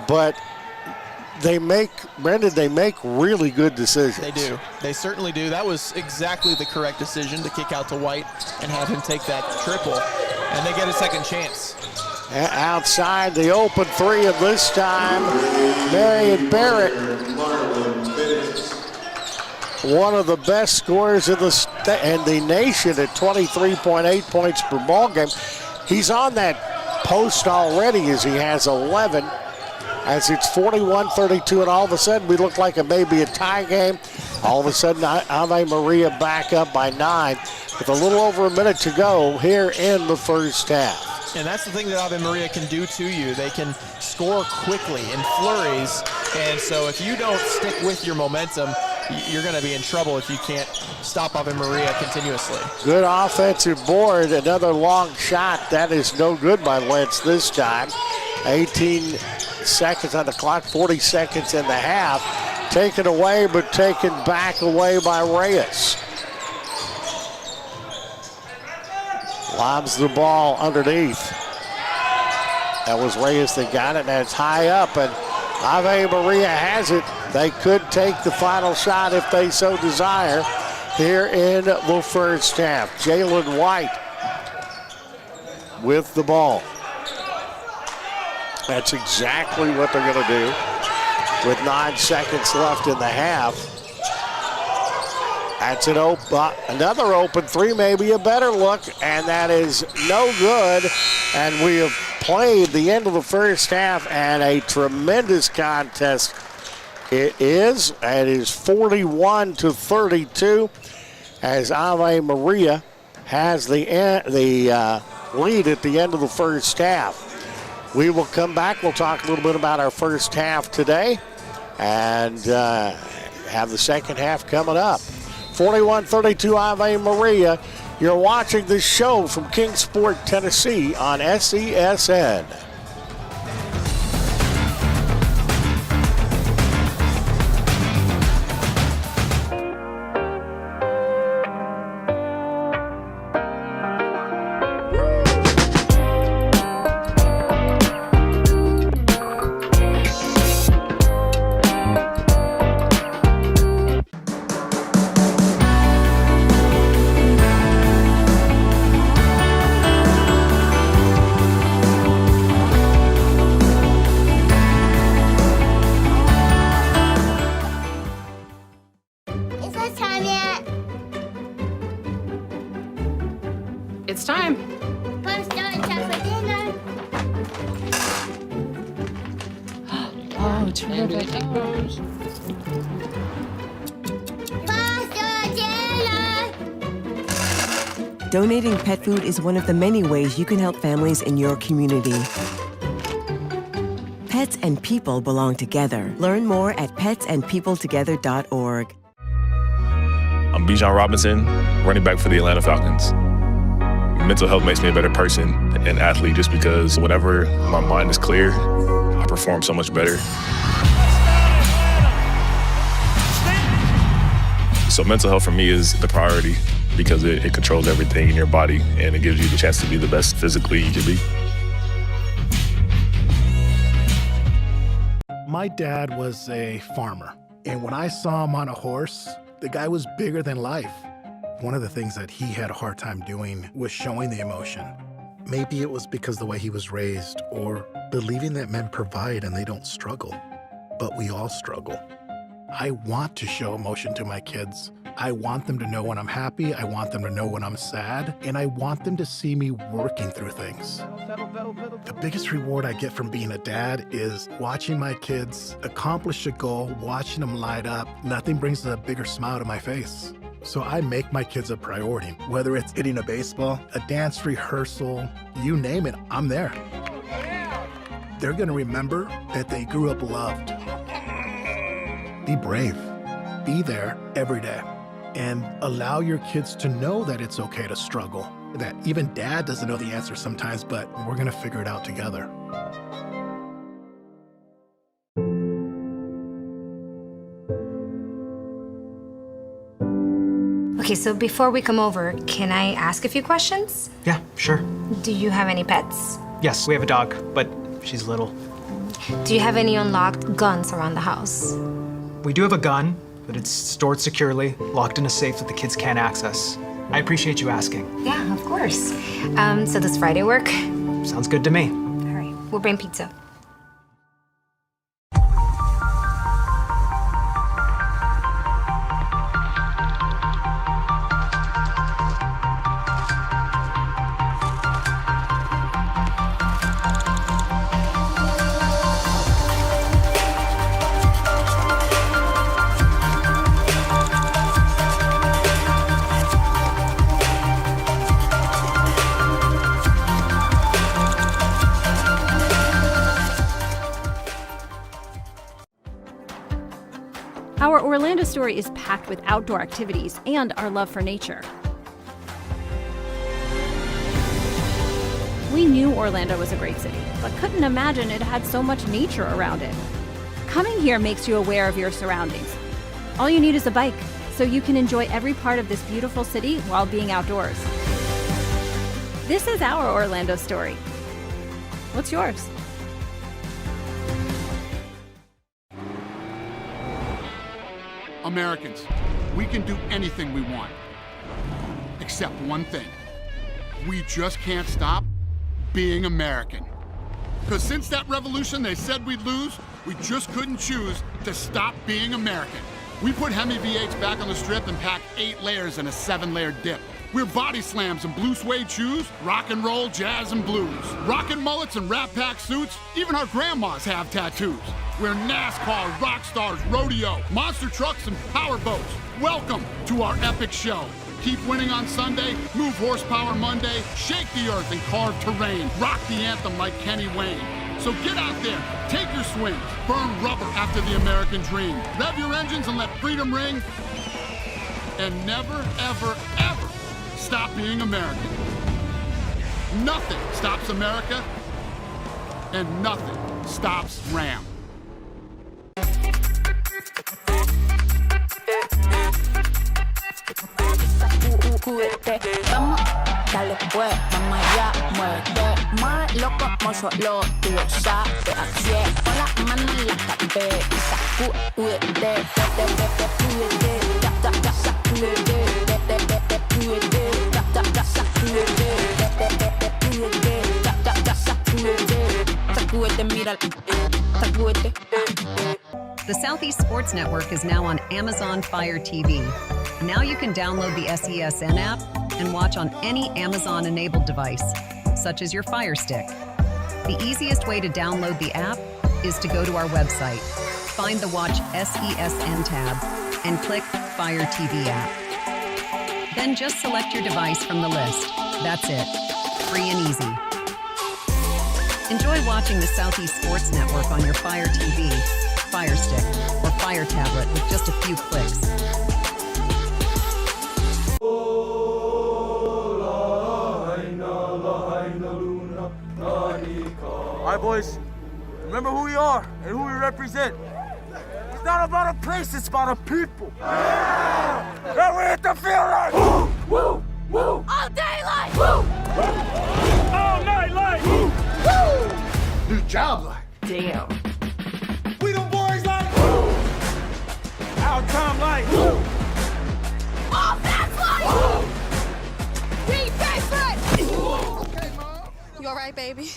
But they make really good decisions. They do. They certainly do. That was exactly the correct decision to kick out to White and have him take that triple. And they get a second chance. Outside the open three, and this time, Marion Barrett, one of the best scorers in the nation at 23.8 points per ball game. He's on that post already as he has 11. As it's 41-32, and all of a sudden we look like it may be a tie game. All of a sudden, Ave Maria back up by 9 with a little over a minute to go here in the first half. And that's the thing that Ave Maria can do to you. They can score quickly in flurries, and so if you don't stick with your momentum, you're going to be in trouble if you can't stop Ave Maria continuously. Good offensive board, another long shot. That is no good by Lentz this time. 18 seconds on the clock, 40 seconds in the half. Taken away, but taken back away by Reyes. Lobs the ball underneath. That was Reyes that got it, and it's high up, and Ave Maria has it. They could take the final shot if they so desire here in the first half. Jalen White with the ball. That's exactly what they're going to do with 9 seconds left in the half. That's another open three, maybe a better look, and that is no good. And we have played the end of the first half, and a tremendous contest it is. It is 41-32 as Ave Maria has the lead at the end of the first half. We will come back. We'll talk a little bit about our first half today and have the second half coming up. 41-32 Ave Maria. You're watching this show from Kingsport, Tennessee on SESN. It's time. Oh, terrific. Donating pet food is one of the many ways you can help families in your community. Pets and people belong together. Learn more at petsandpeopletogether.org. I'm Bijan Robinson, running back for the Atlanta Falcons. Mental health makes me a better person and athlete just because whenever my mind is clear, I perform so much better. So mental health for me is the priority because it controls everything in your body and it gives you the chance to be the best physically you can be. My dad was a farmer, and when I saw him on a horse, the guy was bigger than life. One of the things that he had a hard time doing was showing the emotion. Maybe it was because the way he was raised or believing that men provide and they don't struggle. But we all struggle. I want to show emotion to my kids. I want them to know when I'm happy, I want them to know when I'm sad, and I want them to see me working through things. The biggest reward I get from being a dad is watching my kids accomplish a goal, watching them light up. Nothing brings a bigger smile to my face. So I make my kids a priority. Whether it's hitting a baseball, a dance rehearsal, you name it, I'm there. They're gonna remember that they grew up loved. Be brave. Be there every day. And allow your kids to know that it's okay to struggle. That even dad doesn't know the answer sometimes, but we're gonna figure it out together. Okay, so before we come over, can I ask a few questions? Yeah, sure. Do you have any pets? Yes, we have a dog, but she's little. Do you have any unlocked guns around the house? We do have a gun, but it's stored securely, locked in a safe that the kids can't access. I appreciate you asking. Yeah, of course. So does Friday work? Sounds good to me. All right, we'll bring pizza. Our Orlando story is packed with outdoor activities and our love for nature. We knew Orlando was a great city, but couldn't imagine it had so much nature around it. Coming here makes you aware of your surroundings. All you need is a bike, so you can enjoy every part of this beautiful city while being outdoors. This is our Orlando story. What's yours? Americans, we can do anything we want, except one thing. We just can't stop being American. Because since that revolution they said we'd lose, we just couldn't choose to stop being American. We put Hemi V8s back on the strip and packed 8 layers in a 7-layer dip. We're body slams and blue suede shoes, rock and roll, jazz and blues. Rockin' mullets and Rat Pack suits, even our grandmas have tattoos. We're NASCAR, rock stars, rodeo, monster trucks and power boats. Welcome to our epic show. Keep winning on Sunday, move horsepower Monday, shake the earth and carve terrain, rock the anthem like Kenny Wayne. So get out there, take your swings, burn rubber after the American dream. Rev your engines and let freedom ring. And never, ever, ever stop being American. Nothing stops America, and nothing stops Ram. Vamos, dale pues, vamos allá, muévete más loco, como solo tú lo sabes. Así es, con las manos en la cabeza, sacúdete, The Southeast Sports Network is now on Amazon Fire TV. Now you can download the SESN app and watch on any Amazon-enabled device, such as your Fire Stick. The easiest way to download the app is to go to our website, find the Watch SESN tab, and click Fire TV app. Then just select your device from the list. That's it. Free and easy. Enjoy watching the Southeast Sports Network on your Fire TV, Fire Stick, or Fire tablet with just a few clicks. All right, boys. Remember who we are and who we represent. It's not about a place, it's about a people. Yeah! And we hit the field like woo, woo, woo. All day like woo, all night like woo, woo. New job like damn. We them boys like woo. Our time like woo. All that's like woo. We favorite. Okay, Mom. You all right, baby?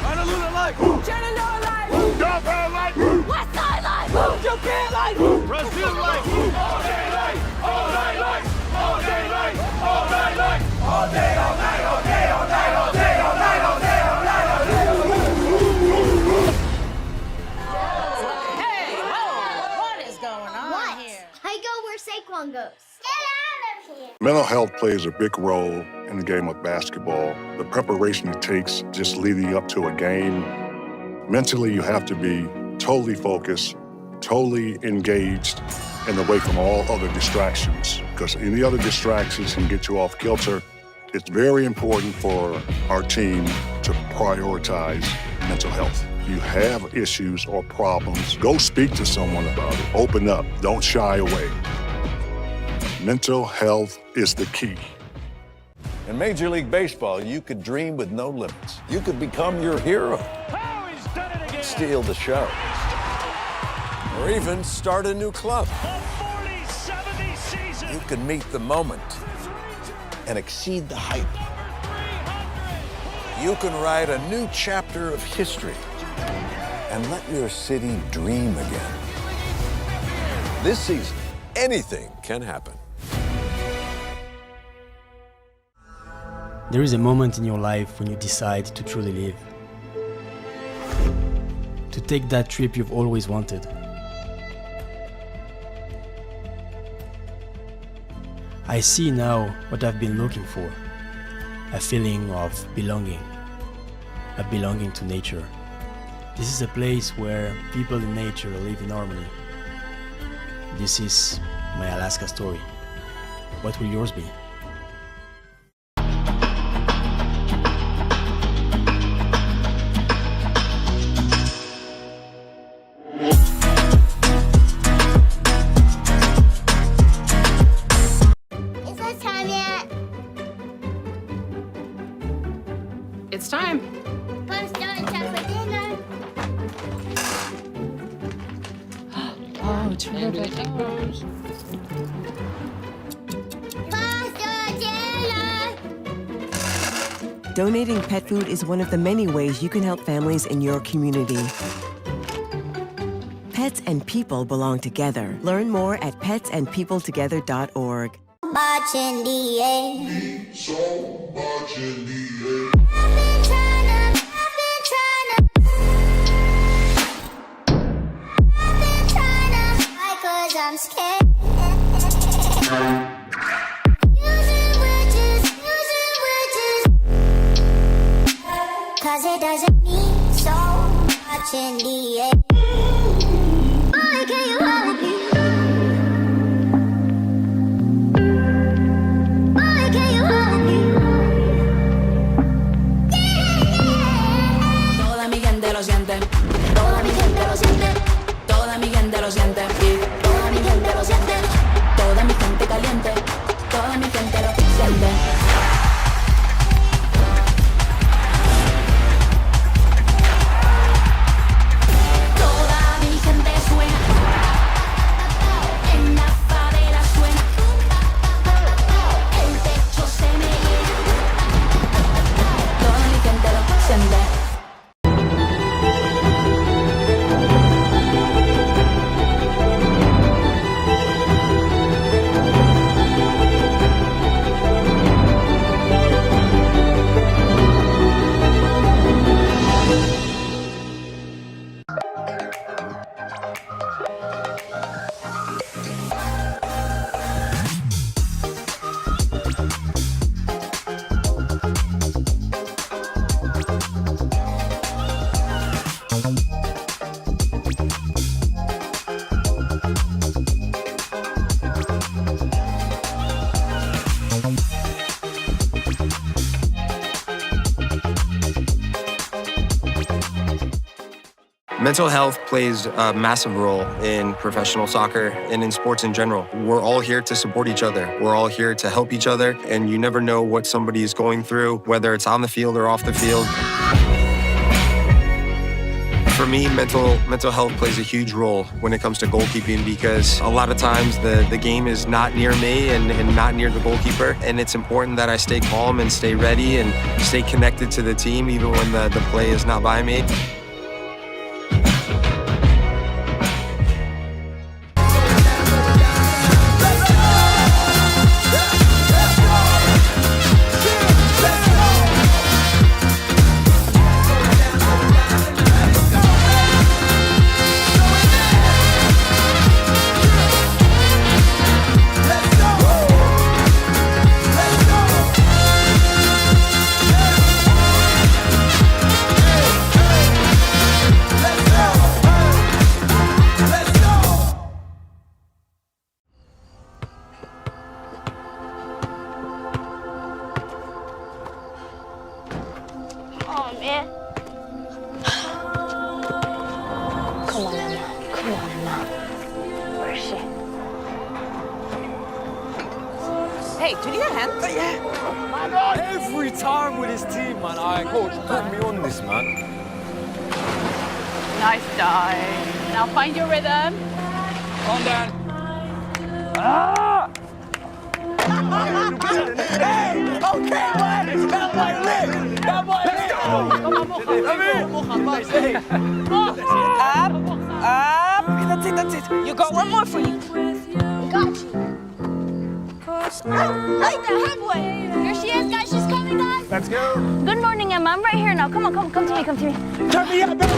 Honolulu like Chattanooga like Downtown like West Side like Japan like Brazil like all day like all night Mental health plays a big role in the game of basketball. The preparation it takes just leading up to a game. Mentally, you have to be totally focused, totally engaged, and away from all other distractions, because any other distractions can get you off kilter. It's very important for our team to prioritize mental health. You have issues or problems, go speak to someone about it. Open up, don't shy away. Mental health is the key. In Major League Baseball, you could dream with no limits. You could become your hero. Steal the show. Or even start a new club. You can meet the moment and exceed the hype. You can write a new chapter of history and let your city dream again. This season, anything can happen. There is a moment in your life when you decide to truly live. To take that trip you've always wanted. I see now what I've been looking for. A feeling of belonging. A belonging to nature. This is a place where people in nature live in harmony. This is my Alaska story. What will yours be? It's time. Oh, terrific. Donating pet food is one of the many ways you can help families in your community. Pets and people belong together. Learn more at petsandpeopletogether.org. I'm scared. Cause it doesn't mean so much in the end. Boy, can you hold me? Boy, can you hold me? Toda mi gente lo siente. Toda mi gente lo siente. Toda mi gente lo siente. Toda mi gente lo siente. Toda mi gente caliente. Toda mi gente lo siente. Mental health plays a massive role in professional soccer and in sports in general. We're all here to support each other. We're all here to help each other, and you never know what somebody is going through, whether it's on the field or off the field. For me, mental health plays a huge role when it comes to goalkeeping, because a lot of times the game is not near me and not near the goalkeeper, and it's important that I stay calm and stay ready and stay connected to the team even when the play is not by me. Hey, do you need a hand? Every time with his team, man. All right, coach, put me on this, man. Nice dive. Now find your rhythm. Calm down. Ah! Hey! Okay, man! That boy lit! That boy lit! Up. That's it. You got one more for you. Got you. Like the headway. Here she is, guys. She's coming, guys. Let's go. Good morning, Emma. I'm right here now. Come to me. Turn me up, baby!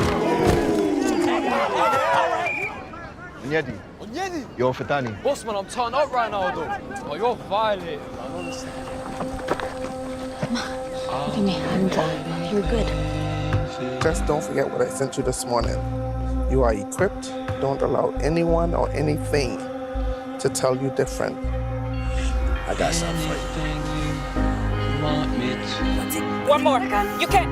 Onyedi, you're Fatani. Boss, man, I'm turned up right now, though. Oh, you're violent, man, honestly. Look at me. You're good. Just don't forget what I sent you this morning. You are equipped. Don't allow anyone or anything to tell you different. I got something for you. One more. You can.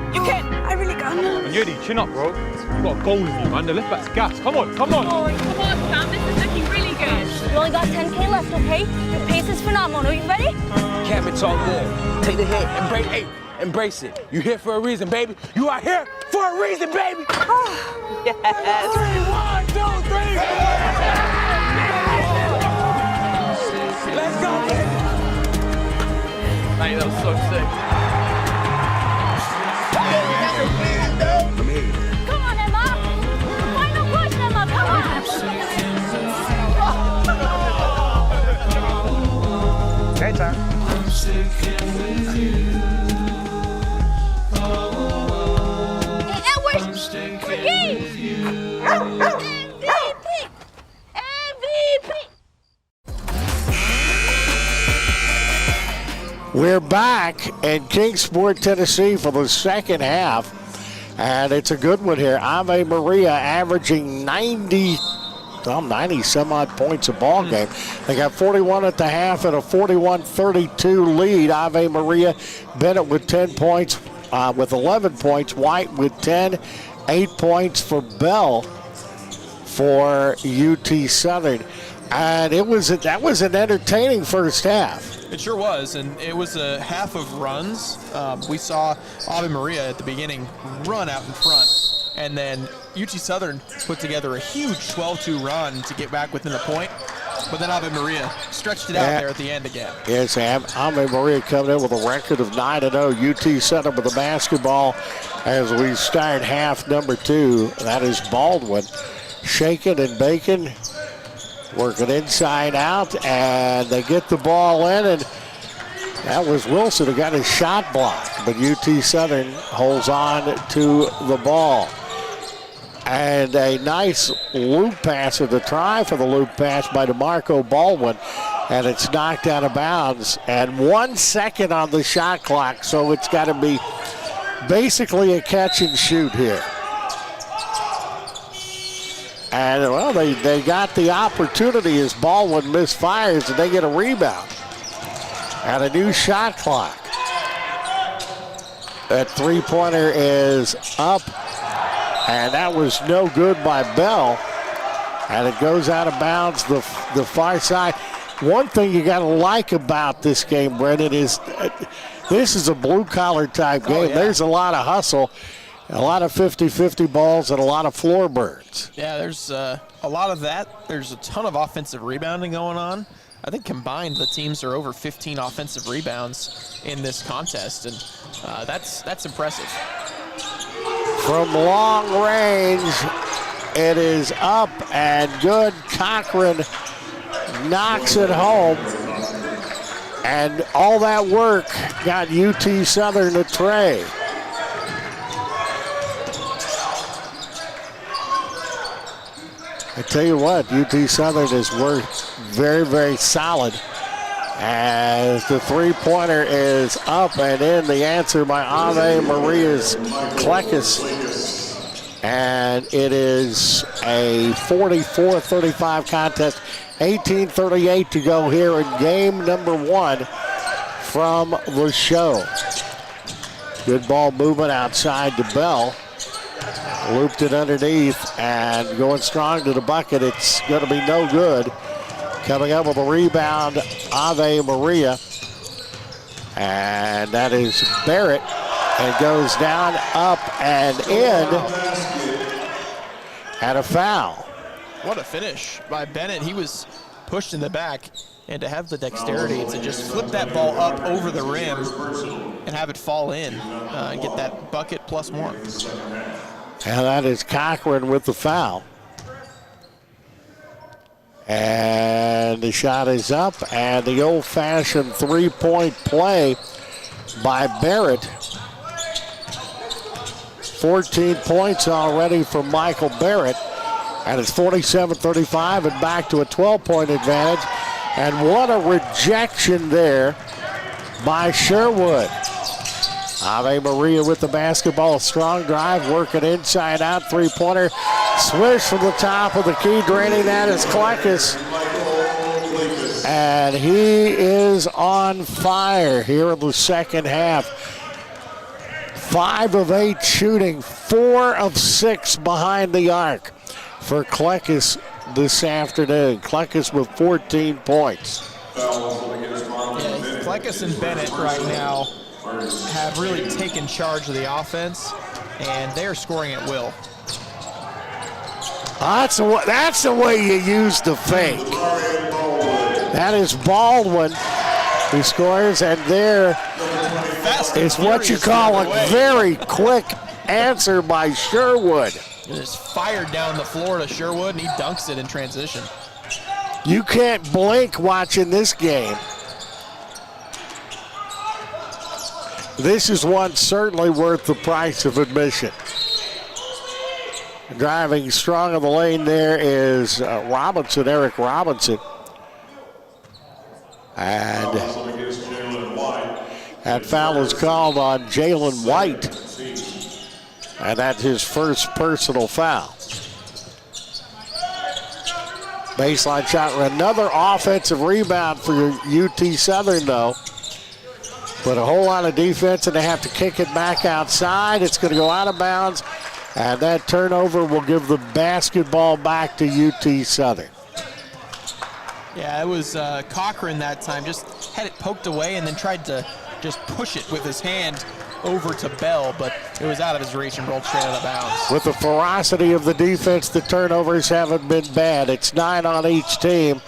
I really got it. Onyedi, chin up, bro. You got a goal in you, man. The left back's gas. Come on. Come on, Sam. This is looking really good. You only got 10K left, okay? Your pace is phenomenal. Are you ready? Can't be all good. Take the hit. Embrace it. You here for a reason, baby. You are here for a reason, baby. Yes. 3, 1, 2, 3. Let's go, baby. Mate, that was so sick. Come on, Emma. Final push, Emma. Come on. Great time. We're back in Kingsport, Tennessee for the second half, and it's a good one here. Ave Maria averaging 90 some odd points a ball game. They got 41 at the half and a 41-32 lead. Ave Maria, Bennett with 10 points, with 11 points. White with 10, 8 points for Bell for UT Southern. And that was an entertaining first half. It sure was, and it was a half of runs. We saw Ave Maria at the beginning run out in front, and then UT Southern put together a huge 12-2 run to get back within a point, but then Ave Maria stretched it out there at the end again. Yes, Ave Maria coming in with a record of 9-0. UT Southern with the basketball as we start half number 2. That is Baldwin shaking and baking. Working inside out, and they get the ball in, and that was Wilson who got his shot blocked, but UT Southern holds on to the ball. And a nice loop pass, or the try for the loop pass by DeMarco Baldwin, and it's knocked out of bounds. And 1 second on the shot clock, so it's got to be basically a catch and shoot here. And, well, they got the opportunity as Baldwin misfires, and they get a rebound. And a new shot clock. That three-pointer is up, and that was no good by Bell. And it goes out of bounds the far side. One thing you got to like about this game, Brendan, is this is a blue-collar type game. Yeah. There's a lot of hustle. A lot of 50-50 balls and a lot of floor birds. Yeah, there's a lot of that. There's a ton of offensive rebounding going on. I think combined the teams are over 15 offensive rebounds in this contest, and that's impressive. From long range, it is up and good. Cochran knocks it home, and all that work got UT Southern a tray. I tell you what, UT Southern has worked very, very solid as the three-pointer is up and in. The answer by Ave Maria's Kleckis. And it is a 44-35 contest. 18:38 to go here in game number 1 from the show. Good ball movement outside to Bell. Looped it underneath and going strong to the bucket. It's going to be no good. Coming up with a rebound, Ave Maria. And that is Barrett. And goes down, up, and in. And a foul. What a finish by Bennett. He was pushed in the back. And to have the dexterity to just flip that ball up over the rim and have it fall in and get that bucket plus more. And that is Cochran with the foul. And the shot is up, and the old-fashioned three-point play by Barrett. 14 points already for Michael Barrett, and it's 47-35 and back to a 12-point advantage. And what a rejection there by Sherwood. Ave Maria with the basketball, strong drive, working inside out, three-pointer. Swish from the top of the key, draining that is Kleckis. And he is on fire here in the second half. 5 of 8 shooting, 4 of 6 behind the arc for Kleckis this afternoon. Kleckis with 14 points. Yeah, Kleckis and Bennett right now have really taken charge of the offense, and they are scoring at will. That's the way you use the fake. That is Baldwin who scores, and there is what you call a very quick answer by Sherwood. Just fired down the floor to Sherwood, and he dunks it in transition. You can't blink watching this game. This is one certainly worth the price of admission. Driving strong in the lane there is Robinson, Eric Robinson. And that foul is called on Jalen White. And that's his first personal foul. Baseline shot, another offensive rebound for UT Southern though. But a whole lot of defense, and they have to kick it back outside. It's going to go out of bounds, and that turnover will give the basketball back to UT Southern. Yeah, it was Cochran that time. Just had it poked away and then tried to just push it with his hand over to Bell, but it was out of his reach and rolled straight out of bounds. With the ferocity of the defense, the turnovers haven't been bad. It's 9 on each team,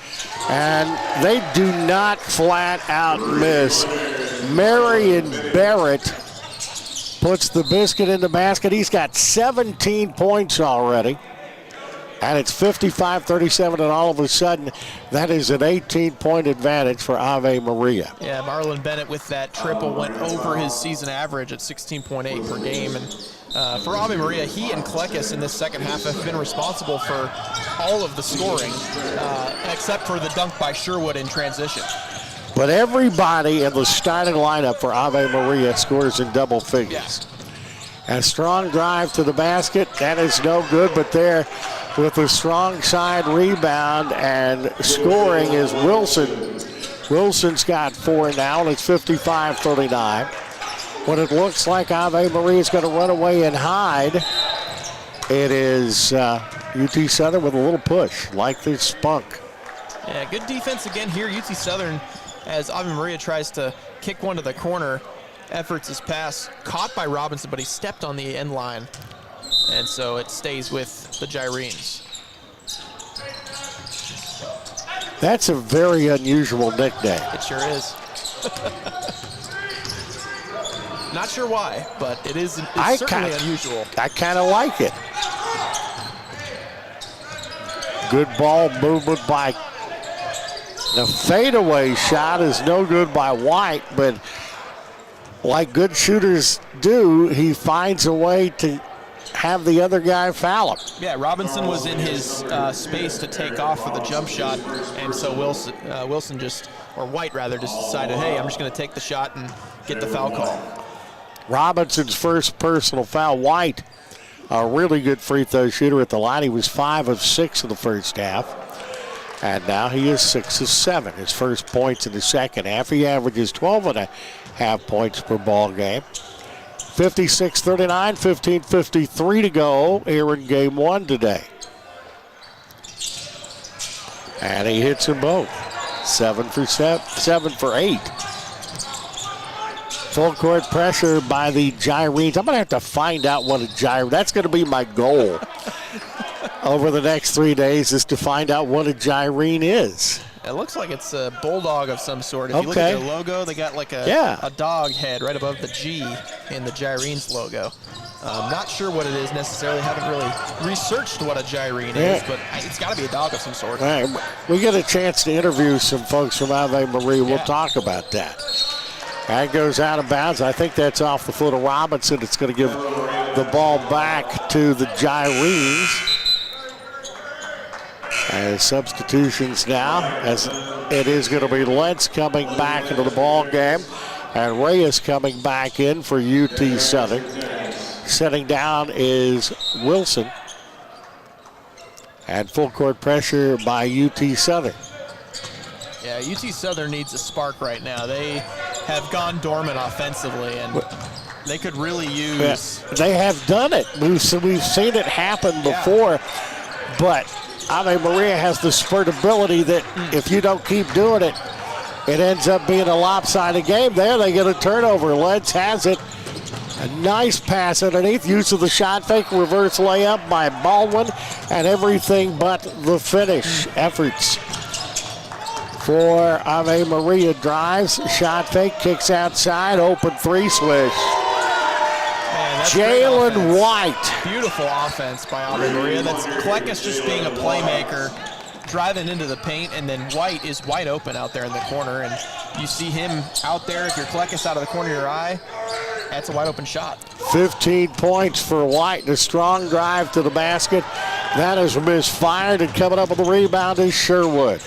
and they do not flat out miss. Marion Barrett puts the biscuit in the basket. He's got 17 points already. And it's 55-37, and all of a sudden, that is an 18-point advantage for Ave Maria. Yeah, Marlon Bennett with that triple went over his season average at 16.8 per game. And for Ave Maria, he and Kleckis in this second half have been responsible for all of the scoring, except for the dunk by Sherwood in transition. But everybody in the starting lineup for Ave Maria scores in double figures. Yeah. A strong drive to the basket, that is no good, but there with a strong side rebound and scoring is Wilson. Wilson's got 4 now, and it's 55-39. What it looks like Ave Maria is going to run away and hide. It is UT Southern with a little push, like the spunk. Yeah, good defense again here. UT Southern, as Ave Maria tries to kick one to the corner, efforts his pass caught by Robinson, but he stepped on the end line. And so it stays with the Gyrenes. That's a very unusual nickname. It sure is. Not sure why, but it's certainly unusual. I kind of like it. Good ball movement by the fadeaway shot is no good by White, but like good shooters do, he finds a way to have the other guy foul him. Yeah, Robinson was in his space to take off for the jump shot, and so Wilson just, or White rather, just decided, hey, I'm just going to take the shot and get the foul call. Robinson's first personal foul. White, a really good free throw shooter at the line. He was 5 of 6 in the first half, and now he is 6 of 7. His first points in the second half. He averages 12.5 points per ball game. 56-39, 15:53 to go here in game 1 today. And he hits them both. 7 for 8. Full court pressure by the Gyrenes. I'm going to have to find out what a Gyrene. That's going to be my goal over the next 3 days, is to find out what a Gyrene is. It looks like it's a bulldog of some sort. If you look at their logo, they got like a dog head right above the G in the Gyrenes logo. Not sure what it is necessarily. Haven't really researched what a Gyrene is, but it's got to be a dog of some sort. All right. We get a chance to interview some folks from Ave Maria. We'll talk about that. That goes out of bounds. I think that's off the foot of Robinson. It's going to give the ball back to the Gyrenes. As substitutions now, as it is going to be Lentz coming back into the ball game, and Reyes coming back in for UT Southern. Setting down is Wilson, and full court pressure by UT Southern. Yeah, UT Southern needs a spark right now. They have gone dormant offensively, and they could really use. Yeah, they have done it. We've seen it happen before, but Ave Maria has the spurtability that if you don't keep doing it, it ends up being a lopsided game. There they get a turnover. Lentz has it. A nice pass underneath. Use of the shot fake. Reverse layup by Baldwin. And everything but the finish. Efforts for Ave Maria. Drives. Shot fake. Kicks outside. Open three. Swish. Jalen White. Beautiful offense by Ave Maria. That's Kleckis just being a playmaker, driving into the paint, and then White is wide open out there in the corner. And you see him out there. If you're Kleckis out of the corner of your eye, that's a wide open shot. 15 points for White. A strong drive to the basket. That is misfired, and coming up with the rebound is Sherwood.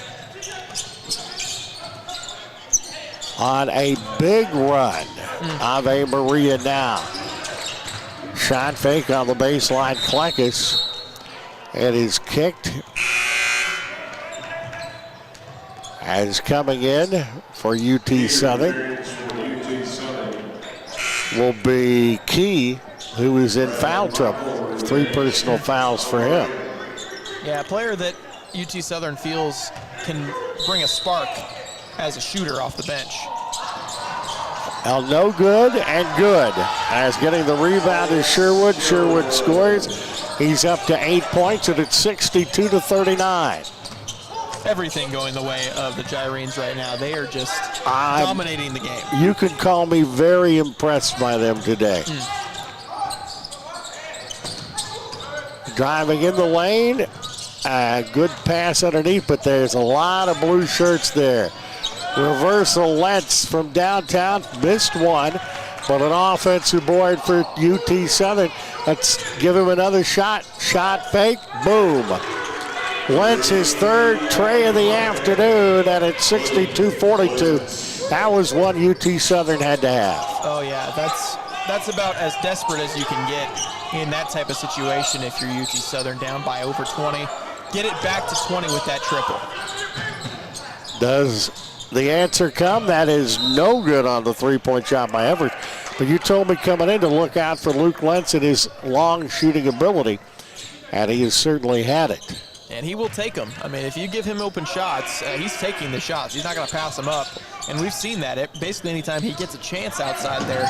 On a big run, Ave Maria now. Shot fake on the baseline, Kleckis. It is kicked. As coming in for UT Southern will be Key, who is in foul trouble. 3 personal fouls for him. Yeah, a player that UT Southern feels can bring a spark as a shooter off the bench. No good and good. As getting the rebound is Sherwood. Sherwood scores. He's up to 8 points, and it's 62-39. Everything going the way of the Gyrenes right now. They are just dominating the game. You can call me very impressed by them today. Driving in the lane. Good pass underneath, but there's a lot of blue shirts there. Reversal Lentz from downtown, missed one, but an offensive board for UT Southern. Let's give him another shot. Shot fake, boom. Lentz his third tray of the afternoon, and it's 62-42. That was one UT Southern had to have. Oh yeah, that's about as desperate as you can get in that type of situation if you're UT Southern down by over 20. Get it back to 20 with that triple. Does the answer come? That is no good on the three-point shot by Everett. But you told me coming in to look out for Luke Lentz and his long shooting ability, and he has certainly had it. And he will take them. I mean, if you give him open shots, he's taking the shots. He's not going to pass them up. And we've seen that. Basically, anytime he gets a chance outside there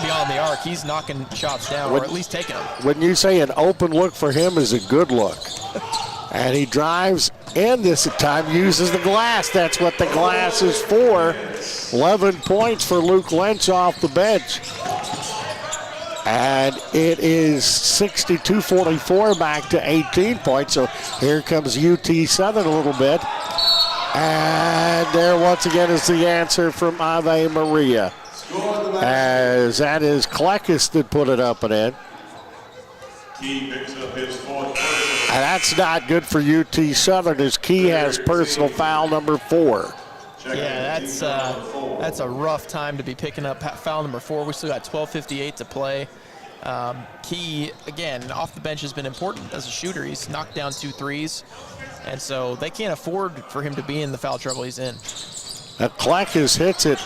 beyond the arc, he's knocking shots down or at least taking them. When you say an open look for him is a good look. And he drives in this time, uses the glass. That's what the glass is for. 11 points for Luke Lentz off the bench. And it is 62-44 back to 18 points. So here comes UT Southern a little bit. And there once again is the answer from Ave Maria. As that is Kleckis that put it up and in. Key picks up his fourth. And that's not good for UT Southern as Key has personal foul number 4. Yeah, that's a rough time to be picking up foul number 4. We still got 12:58 to play. Key, again, off the bench has been important as a shooter. He's knocked down 2 threes, and so they can't afford for him to be in the foul trouble he's in. Kleckis hits it,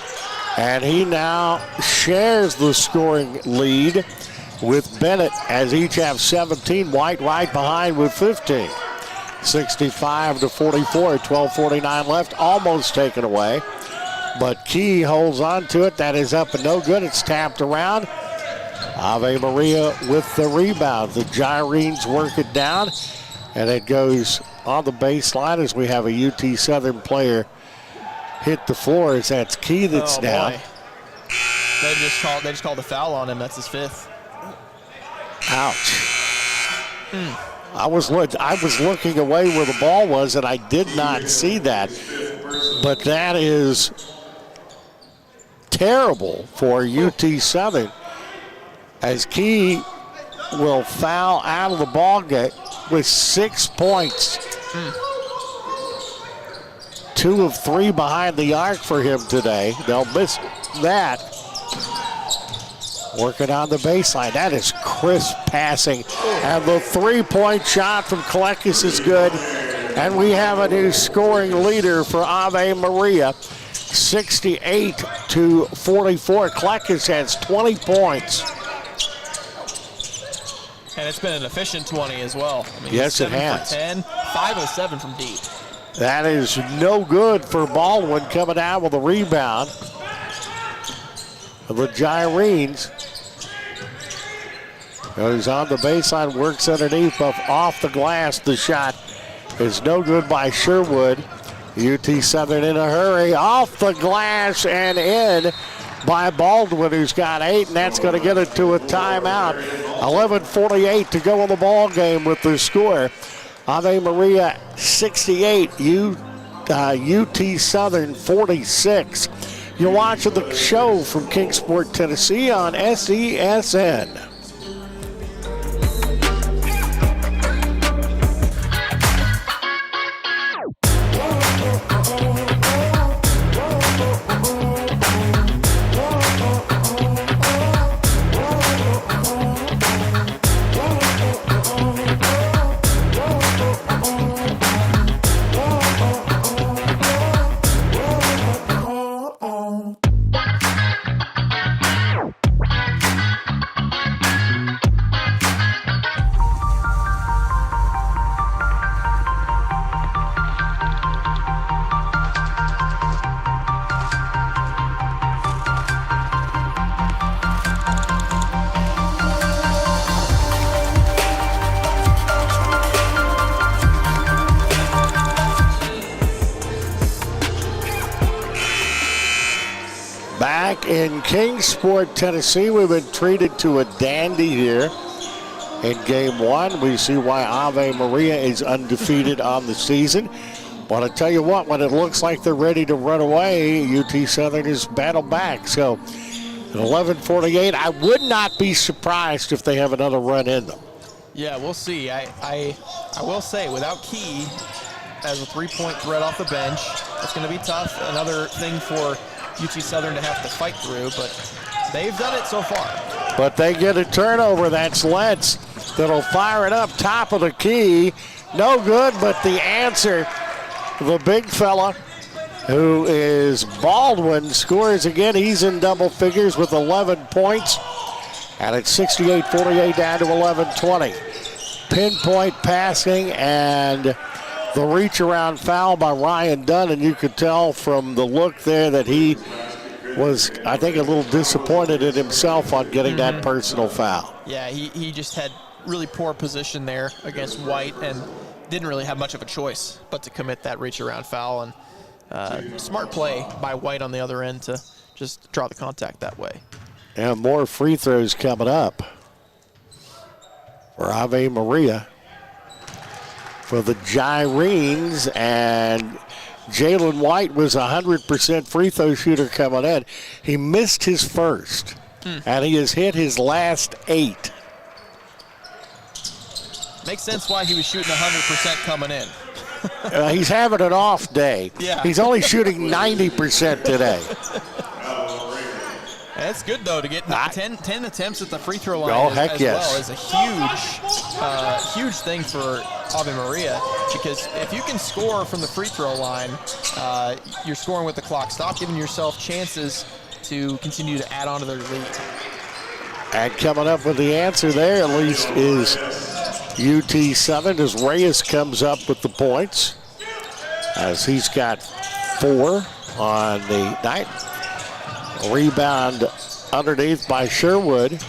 and he now shares the scoring lead with Bennett as each have 17. White right behind with 15. 65-44, 12:49 left, almost taken away. But Key holds on to it. That is up and no good. It's tapped around. Ave Maria with the rebound. The Gyrenes work it down, and it goes on the baseline as we have a UT Southern player hit the floor. As that's Key that's down. Boy. They just called a foul on him. That's his 5th. Ouch. I was looking away where the ball was, and I did not see that. But that is terrible for UT Southern, as Key will foul out of the ball game with 6 points. 2 of 3 behind the arc for him today. They'll miss that. Working on the baseline. That is crisp passing. And the 3-point shot from Kalekis is good. And we have a new scoring leader for Ave Maria. 68-44. Kalekis has 20 points. And it's been an efficient 20 as well. I mean, yes, it has. 7 for 10, 5 of 7 from deep. That is no good for Baldwin coming out with a rebound. The Gyrenes goes on the baseline, works underneath, off the glass. The shot is no good by Sherwood. UT Southern in a hurry, off the glass and in by Baldwin, who's got 8, and that's going to get it to a timeout. 11:48 to go in the ball game with the score. Ave Maria 68, UT Southern 46. You're watching the show from Kingsport, Tennessee on SESN. Back in Kingsport, Tennessee, we've been treated to a dandy here in game 1. We see why Ave Maria is undefeated on the season. But I tell you what, when it looks like they're ready to run away, UT Southern is battled back. So at 11:48, I would not be surprised if they have another run in them. Yeah, we'll see. I will say, without Key as a 3-point threat off the bench, it's going to be tough. Another thing for UT Southern to have to fight through, but they've done it so far. But they get a turnover. That's Lentz that'll fire it up top of the key. No good, but the answer, the big fella, who is Baldwin, scores again. He's in double figures with 11 points. And it's 68-48 down to 11-20. Pinpoint passing and the reach around foul by Ryan Dunn, and you could tell from the look there that he was, I think, a little disappointed in himself on getting that personal foul. Yeah, he just had really poor position there against White and didn't really have much of a choice but to commit that reach around foul. And smart play by White on the other end to just draw the contact that way. And more free throws coming up for Ave Maria. For the Gyrenes, and Jalen White was 100% free throw shooter coming in. He missed his first, and he has hit his last 8. Makes sense why he was shooting 100% coming in. He's having an off day. Yeah. He's only shooting 90% today. That's good, though, to get 10 attempts at the free throw line well is a huge thing for Ave Maria, because if you can score from the free throw line, you're scoring with the clock. Stop giving yourself chances to continue to add on to their lead. And coming up with the answer there, at least, is UT Southern as Reyes comes up with the points, as he's got 4 on the night. Rebound underneath by Sherwood.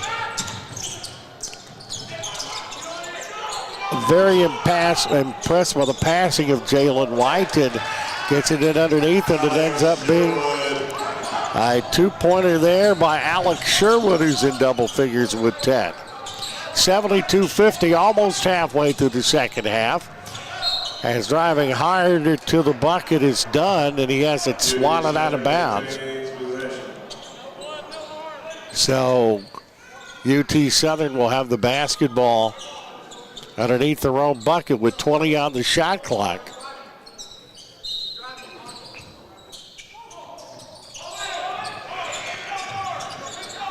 Very impressed with the passing of Jalen White, and gets it in underneath, and it ends up being a 2-pointer there by Alex Sherwood, who's in double figures with 10. 72-50, almost halfway through the second half. As driving harder to the bucket is done, and he has it swatted out of bounds. So UT Southern will have the basketball underneath their own bucket with 20 on the shot clock.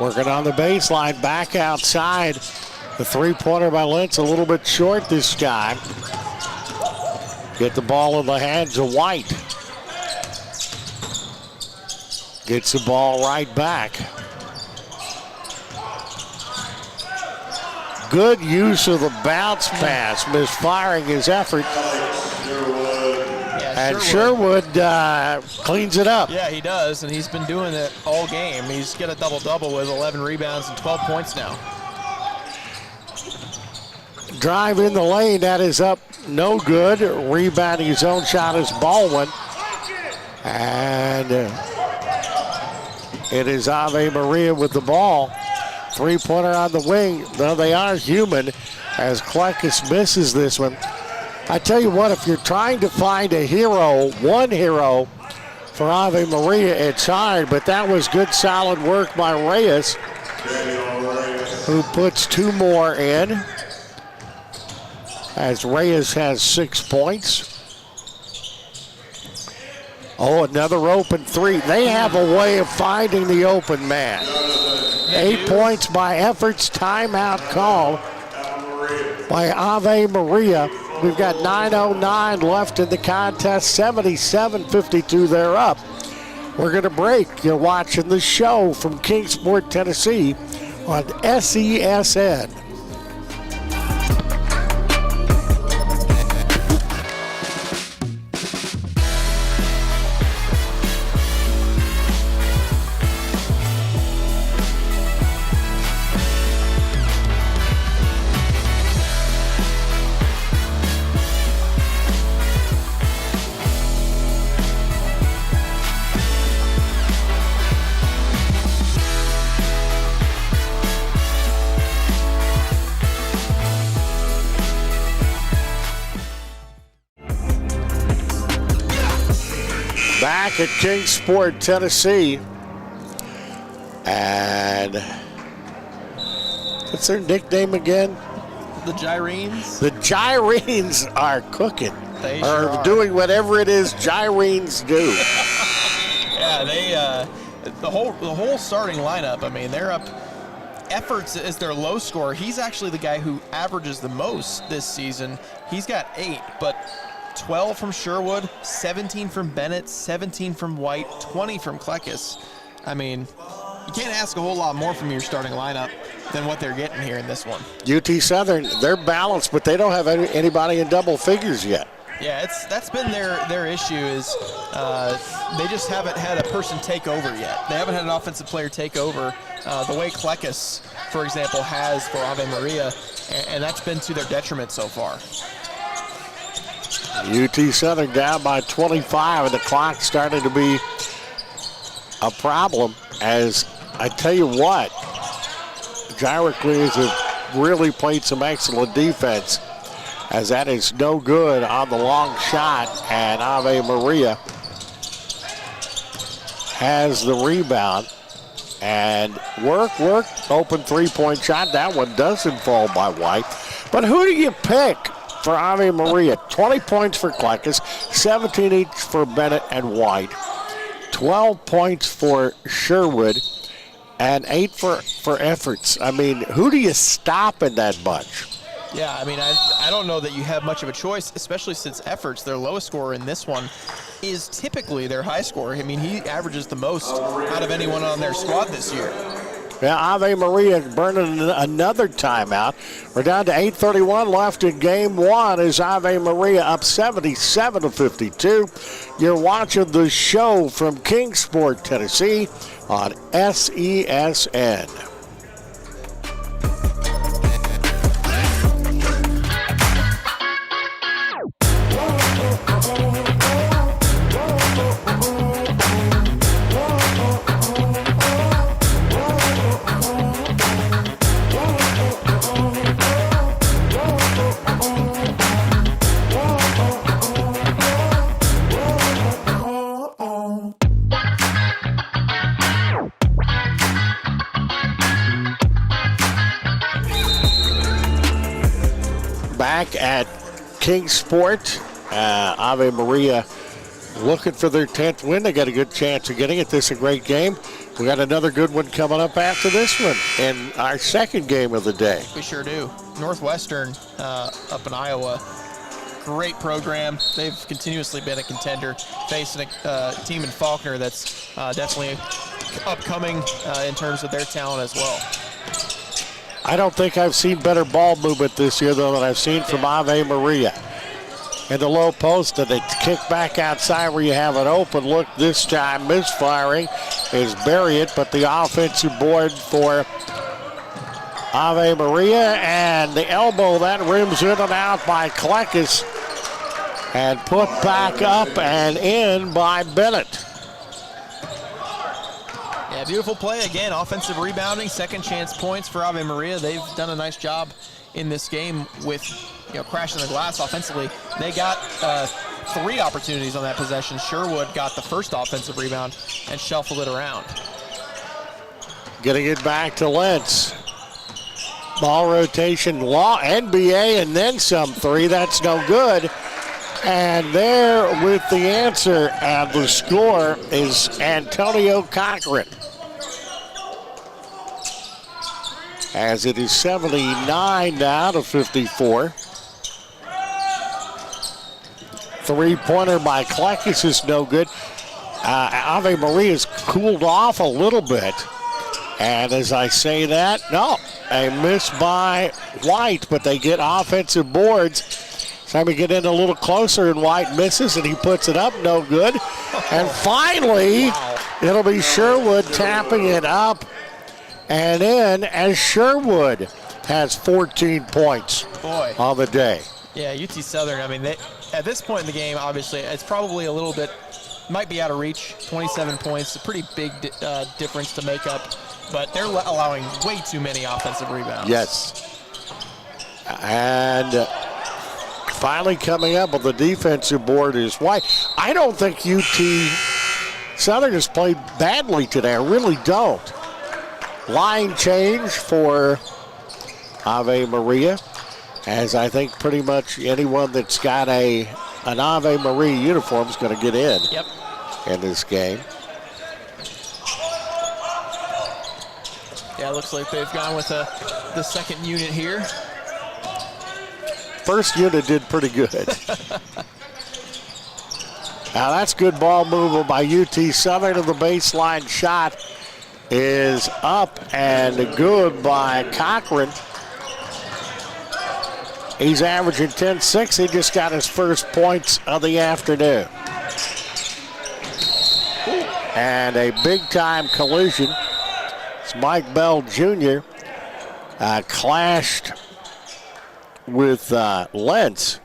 Working on the baseline, back outside. The 3-pointer by Lentz a little bit short this time. Get the ball in the hands of White. Gets the ball right back. Good use of the bounce pass, misfiring his effort. And Sherwood cleans it up. Yeah, he does, and he's been doing it all game. He's got a double-double with 11 rebounds and 12 points now. Drive in the lane, that is up, no good. Rebounding his own shot is Baldwin. And it is Ave Maria with the ball. 3-pointer on the wing, though they are human, as Klekus misses this one. I tell you what, if you're trying to find a hero, one hero for Ave Maria, it's hard, but that was good solid work by Reyes, who puts 2 more in, as Reyes has 6 points. Oh, another open 3. They have a way of finding the open man. 8 points by Efforts, timeout call by Ave Maria. We've got 9:09 left in the contest, 77-52, they're up. We're going to break. You're watching the show from Kingsport, Tennessee on SESN. Back at Kingsport, Tennessee. And what's their nickname again? The Gyrenes? The Gyrenes are cooking. They sure are. Doing whatever it is Gyrenes do. Yeah, the whole starting lineup, I mean, they're up. Efforts is their low scorer. He's actually the guy who averages the most this season. He's got 8, but 12 from Sherwood, 17 from Bennett, 17 from White, 20 from Klekus. I mean, you can't ask a whole lot more from your starting lineup than what they're getting here in this one. UT Southern, they're balanced, but they don't have anybody in double figures yet. Yeah, that's been their issue is they just haven't had a person take over yet. They haven't had an offensive player take over the way Klekus, for example, has for Ave Maria, and that's been to their detriment so far. UT Southern down by 25, and the clock starting to be a problem, as I tell you what, Gyroclears have really played some excellent defense, as that is no good on the long shot, and Ave Maria has the rebound. And work, open 3-point shot. That one doesn't fall by White. But who do you pick for Ave Maria? 20 points for Klekus, 17 each for Bennett and White, 12 points for Sherwood, and 8 for Efforts. I mean, who do you stop in that bunch? Yeah, I mean, I don't know that you have much of a choice, especially since Efforts, their lowest scorer in this one, is typically their high scorer. I mean, he averages the most out of anyone on their squad this year. Yeah, Ave Maria burning another timeout. We're down to 8:31 left in game one as Ave Maria up 77-52. You're watching the show from Kingsport, Tennessee on SESN. Back at Kingsport, Ave Maria looking for their 10th win. They got a good chance of getting it. This is a great game. We got another good one coming up after this one in our second game of the day. We sure do. Northwestern up in Iowa. Great program. They've continuously been a contender, facing a team in Faulkner that's definitely upcoming in terms of their talent as well. I don't think I've seen better ball movement this year, though, than I've seen from Ave Maria. In the low post, and it's kicked back outside where you have it open. Look, this time misfiring is bury it, but the offensive board for Ave Maria, and the elbow that rims in and out by Kleckis, and put back up and in by Bennett. Yeah, beautiful play again. Offensive rebounding, second chance points for Ave Maria. They've done a nice job in this game with crashing the glass offensively. They got 3 opportunities on that possession. Sherwood got the first offensive rebound and shuffled it around. Getting it back to Lentz. Ball rotation, NBA, and then some 3. That's no good. And there with the answer and the score is Antonio Cochran. As it is 79 now to 54. Three-pointer by Kleckis is no good. Ave Maria's cooled off a little bit. And as I say that, no, a miss by White, but they get offensive boards. Time we get in a little closer, and White misses, and he puts it up, no good. And finally, it'll be Sherwood tapping it up and in as Sherwood has 14 points on the day. Yeah, UT Southern, I mean, at this point in the game, obviously, it's probably a little bit, might be out of reach, 27 points, a pretty big difference to make up, but they're allowing way too many offensive rebounds. Yes. And finally coming up with the defensive board is White. I don't think UT Southern has played badly today. I really don't. Line change for Ave Maria, as I think pretty much anyone that's got an Ave Maria uniform is going to get in in this game. Yeah, it looks like they've gone with the second unit here. First unit did pretty good. Now that's good ball movement by UT Southern, and the baseline shot is up and good by Cochran. He's averaging 10-6. He just got his first points of the afternoon. And a big-time collision. It's Mike Bell Jr. Clashed with Lentz.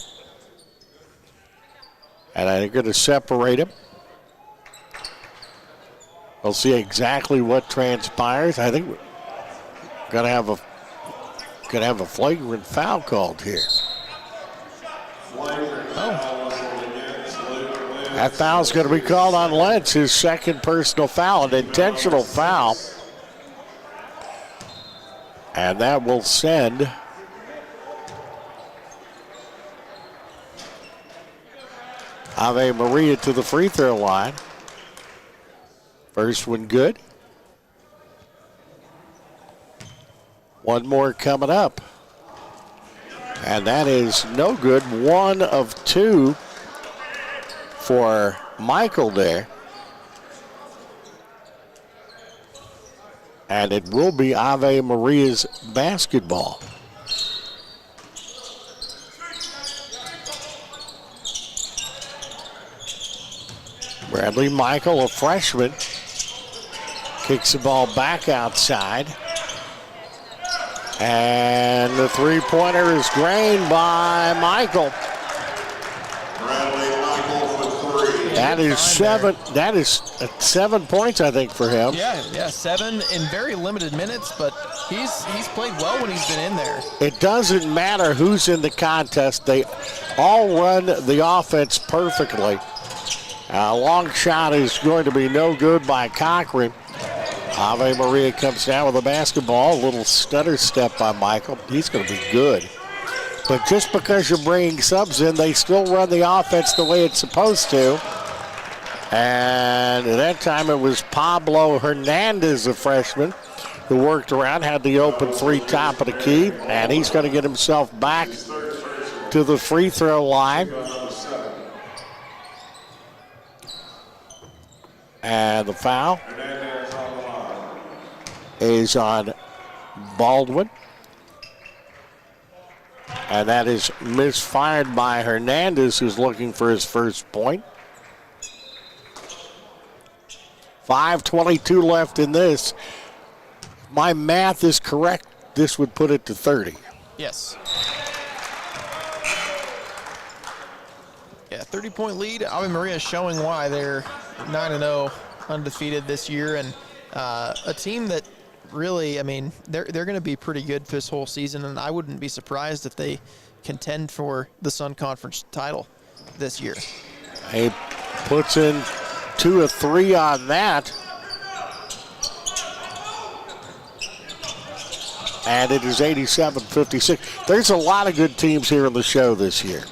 And they're going to separate him. We'll see exactly what transpires. I think we're going to have a flagrant foul called here. That foul's going to be called on Lentz, his second personal foul, an intentional foul. And that will send Ave Maria to the free throw line. First one good. One more coming up. And that is no good. 1 of 2 for Michael there. And it will be Ave Maria's basketball. Bradley Michael, a freshman, kicks the ball back outside. And the three-pointer is drained by Michael. That is seven. That is 7 points, I think, for him. Yeah, 7 in very limited minutes, but he's played well when he's been in there. It doesn't matter who's in the contest. They all run the offense perfectly. A long shot is going to be no good by Cochran. Ave Maria comes down with the basketball. A little stutter step by Michael. He's going to be good. But just because you're bringing subs in, they still run the offense the way it's supposed to. And at that time, it was Pablo Hernandez, a freshman, who worked around, had the open three top of the key, and he's going to get himself back to the free throw line. And the foul is on Baldwin. And that is misfired by Hernandez, who's looking for his first point. 5:22 left in this. If my math is correct, this would put it to 30. Yes. Yeah, 30-point lead. Ave Maria showing why they're 9-0, undefeated this year, and a team that really, I mean, they're going to be pretty good this whole season, and I wouldn't be surprised if they contend for the Sun Conference title this year. He puts in 2 of 3 on that. And it is 87-56. There's a lot of good teams here in the show this year.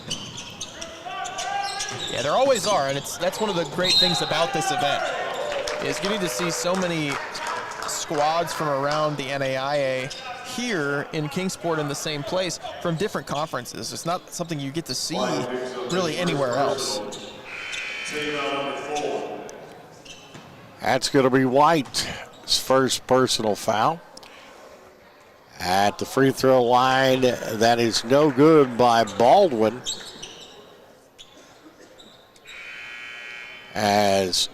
Yeah, there always are, and that's one of the great things about this event is getting to see so many squads from around the NAIA here in Kingsport in the same place from different conferences. It's not something you get to see really anywhere else. That's going to be White's first personal foul. At the free throw line, that is no good by Baldwin. As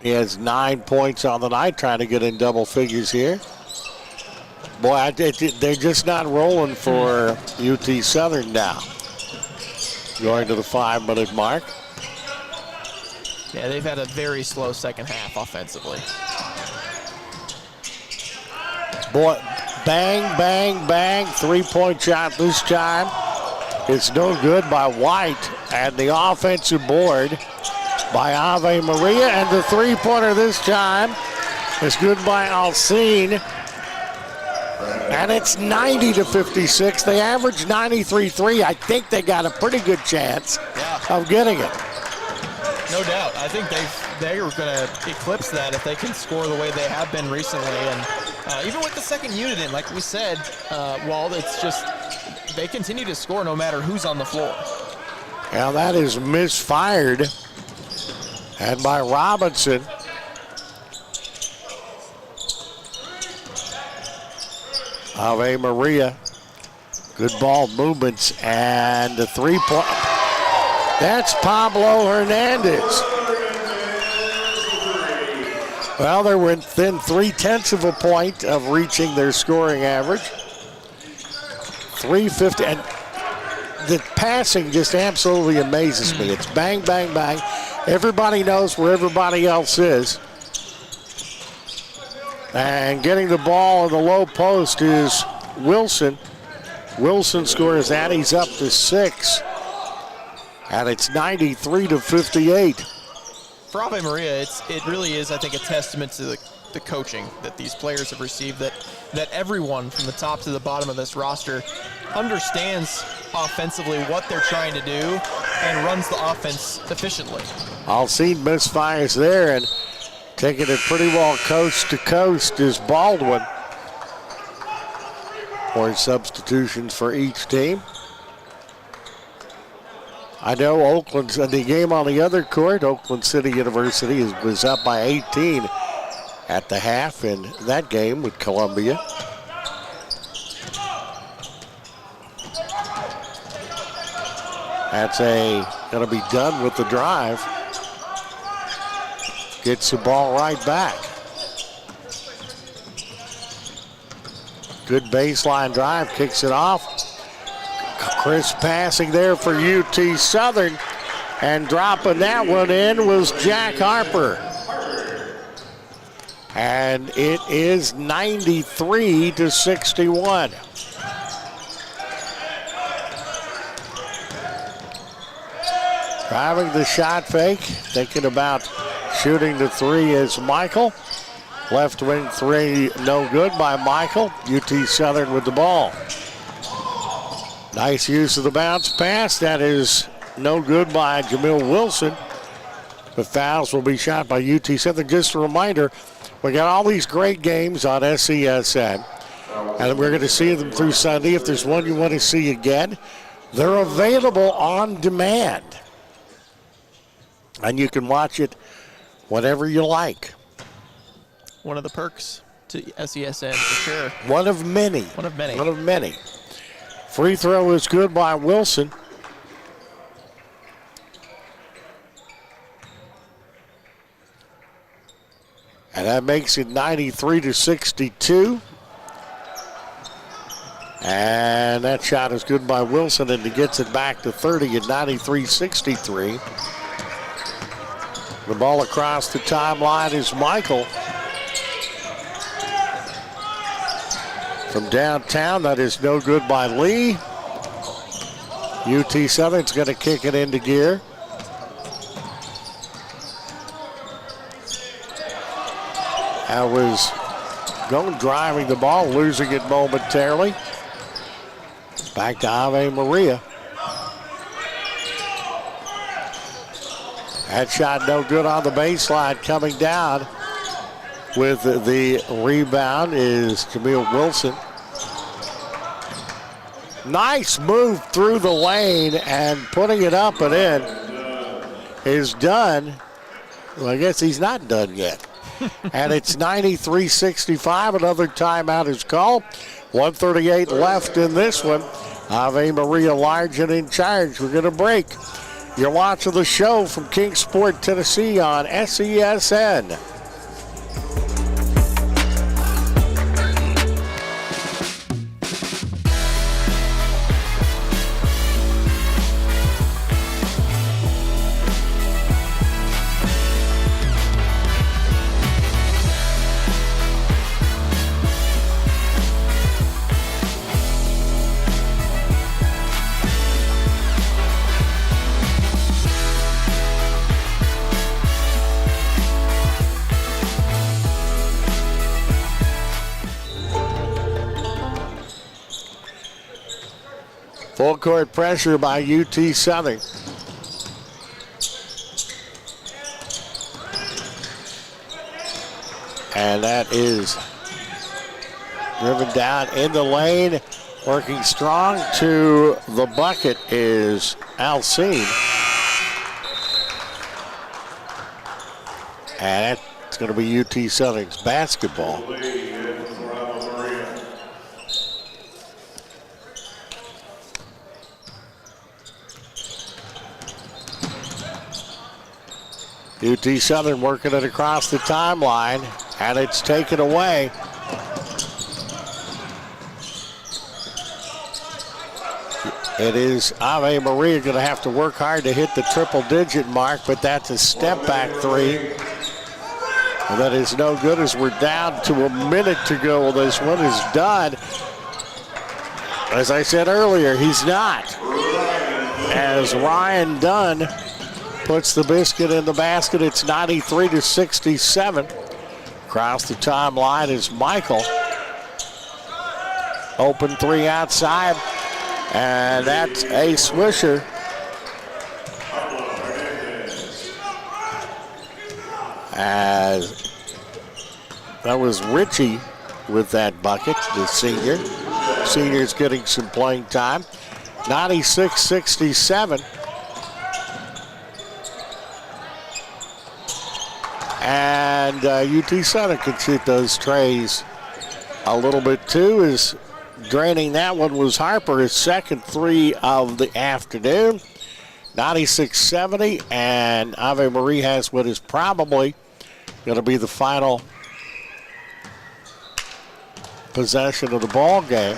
he has 9 points on the night, trying to get in double figures here. Boy, they're just not rolling for UT Southern now. Going to the 5-minute mark. Yeah, they've had a very slow second half offensively. Boy, bang, bang, bang. 3-point shot this time. It's no good by White. And the offensive board by Ave Maria. And the three-pointer this time is good by Alcine. And it's 90-56. They average 93-3. I think they got a pretty good chance of getting it. No doubt. I think they are going to eclipse that if they can score the way they have been recently. And even with the second unit in, like we said, Walt, it's just they continue to score no matter who's on the floor. Now that is misfired. And by Robinson. Ave Maria. Good ball movements. And the three-point. That's Pablo Hernandez. Well, they're within 0.3 of a point of reaching their scoring average. 350. And the passing just absolutely amazes me. It's bang, bang, bang. Everybody knows where everybody else is. And getting the ball in the low post is Wilson. Wilson scores that. He's up to 6. And it's 93-58. For Ave Maria, it really is, I think, a testament to the coaching that these players have received, that everyone from the top to the bottom of this roster understands offensively what they're trying to do and runs the offense efficiently. Alcine misfires there, and taking it pretty well coast to coast is Baldwin. 4 substitutions for each team. I know Oakland's in the game on the other court. Oakland City University was up by 18 at the half in that game with Columbia. That's going to be done with the drive. Gets the ball right back. Good baseline drive, kicks it off. Crisp passing there for UT Southern. And dropping that one in was Jack Harper. And it is 93-61. Driving the shot fake, thinking about shooting the three is Michael. Left wing three, no good by Michael. UT Southern with the ball. Nice use of the bounce pass. That is no good by Jamil Wilson. The fouls will be shot by UT Southern. Just a reminder, we got all these great games on SESN, and we're going to see them through Sunday. If there's one you want to see again, they're available on demand. And you can watch it whenever you like. One of the perks to SESN for sure. One of many. One of many. One of many. Free throw is good by Wilson. And that makes it 93-62. And that shot is good by Wilson, and he gets it back to 30 at 93-63. The ball across the timeline is Michael. From downtown, that is no good by Lee. UT Southern's going to kick it into gear. I was going driving the ball, losing it momentarily. Back to Ave Maria. That shot no good on the baseline. Coming down with the rebound is Jamil Wilson. Nice move through the lane, and putting it up and in is done. Well, I guess he's not done yet. And it's 93-65. Another timeout is called. 1:38 left in this one. Ave Maria Largent in charge. We're going to break. You're watching the show from Kingsport, Tennessee on SESN. Full court pressure by UT Southern. And that is driven down in the lane. Working strong to the bucket is Alcine. And that's going to be UT Southern's basketball. UT Southern working it across the timeline, and it's taken away. It is Ave Maria going to have to work hard to hit the triple-digit mark, but that's a step-back three. And that is no good as we're down to a minute to go. This one is done. As I said earlier, he's not. As Ryan Dunn puts the biscuit in the basket, it's 93-67. Across the timeline is Michael. Open three outside, and that's a swisher. As that was Richie with that bucket, the senior. Senior's getting some playing time. 96-67. And UT Southern can shoot those trays a little bit too. Is draining that one was Harper, his second three of the afternoon. 96-70, and Ave Marie has what is probably going to be the final possession of the ball game.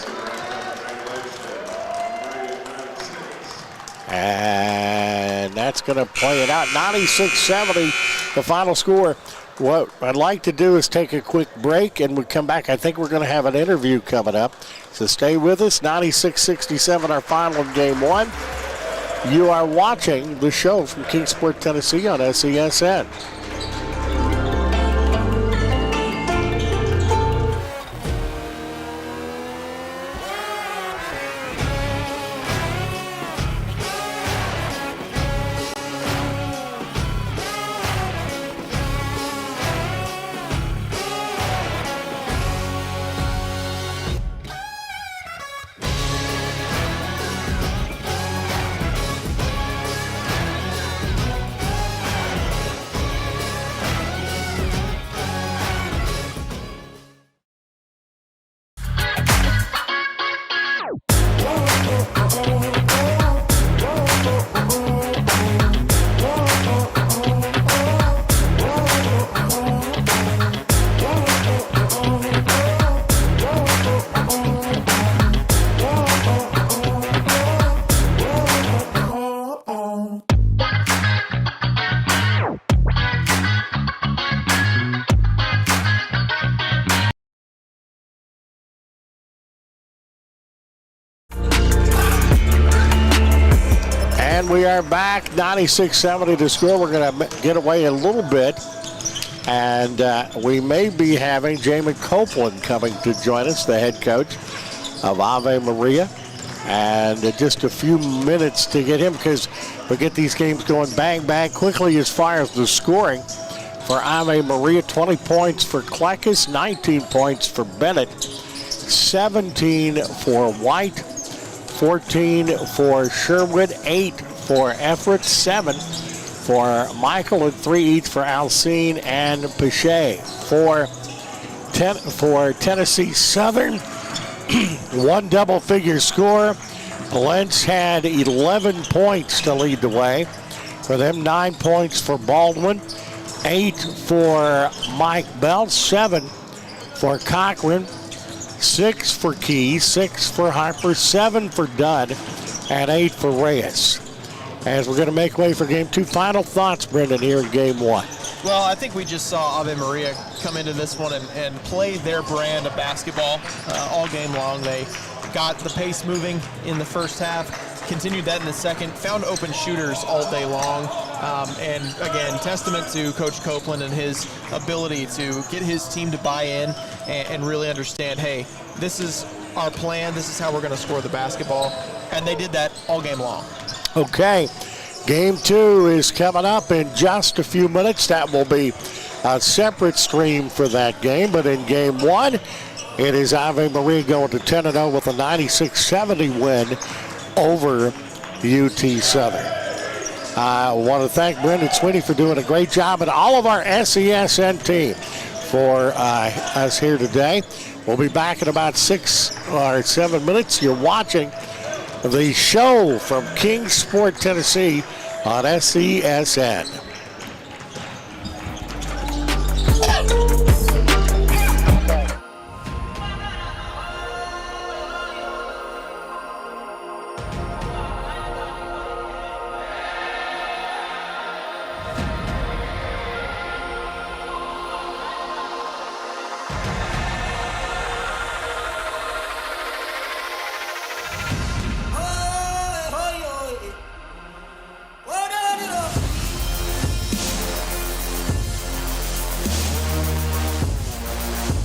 And that's going to play it out. 96-70, the final score. What I'd like to do is take a quick break, and we come back. I think we're going to have an interview coming up. So stay with us. 96-67, our final in game one. You are watching the show from Kingsport, Tennessee on SESN. And we are back, 96-70 to score. We're going to get away a little bit, and we may be having Jamin Copeland coming to join us, the head coach of Ave Maria. And just a few minutes to get him, because we get these games going bang, bang quickly as far as the scoring for Ave Maria. 20 points for Kleckis, 19 points for Bennett, 17 for White, 14 for Sherwood, 8 for Everett, 7 for Michael, and 3 each for Alcine and Pichet. For Tennessee Southern, one double-figure score. Lentz had 11 points to lead the way. For them, 9 points for Baldwin, 8 for Mike Bell, 7 for Cochran, 6 for Key, 6 for Harper, 7 for Dunn, and 8 for Reyes. As we're going to make way for game two. Final thoughts, Brendan, here in game one. Well, I think we just saw Ave Maria come into this one and play their brand of basketball all game long. They got the pace moving in the first half, continued that in the second, found open shooters all day long. And again, testament to Coach Copeland and his ability to get his team to buy in and really understand, hey, this is our plan, this is how we're going to score the basketball. And they did that all game long. Okay, game two is coming up in just a few minutes. That will be a separate stream for that game. But in game one, it is Ave Maria going to 10-0 with a 96-70 win over UT Southern. I want to thank Brendan Sweeney for doing a great job and all of our SESN team for us here today. We'll be back in about 6 or 7 minutes. You're watching the show from Kingsport, Tennessee on SESN.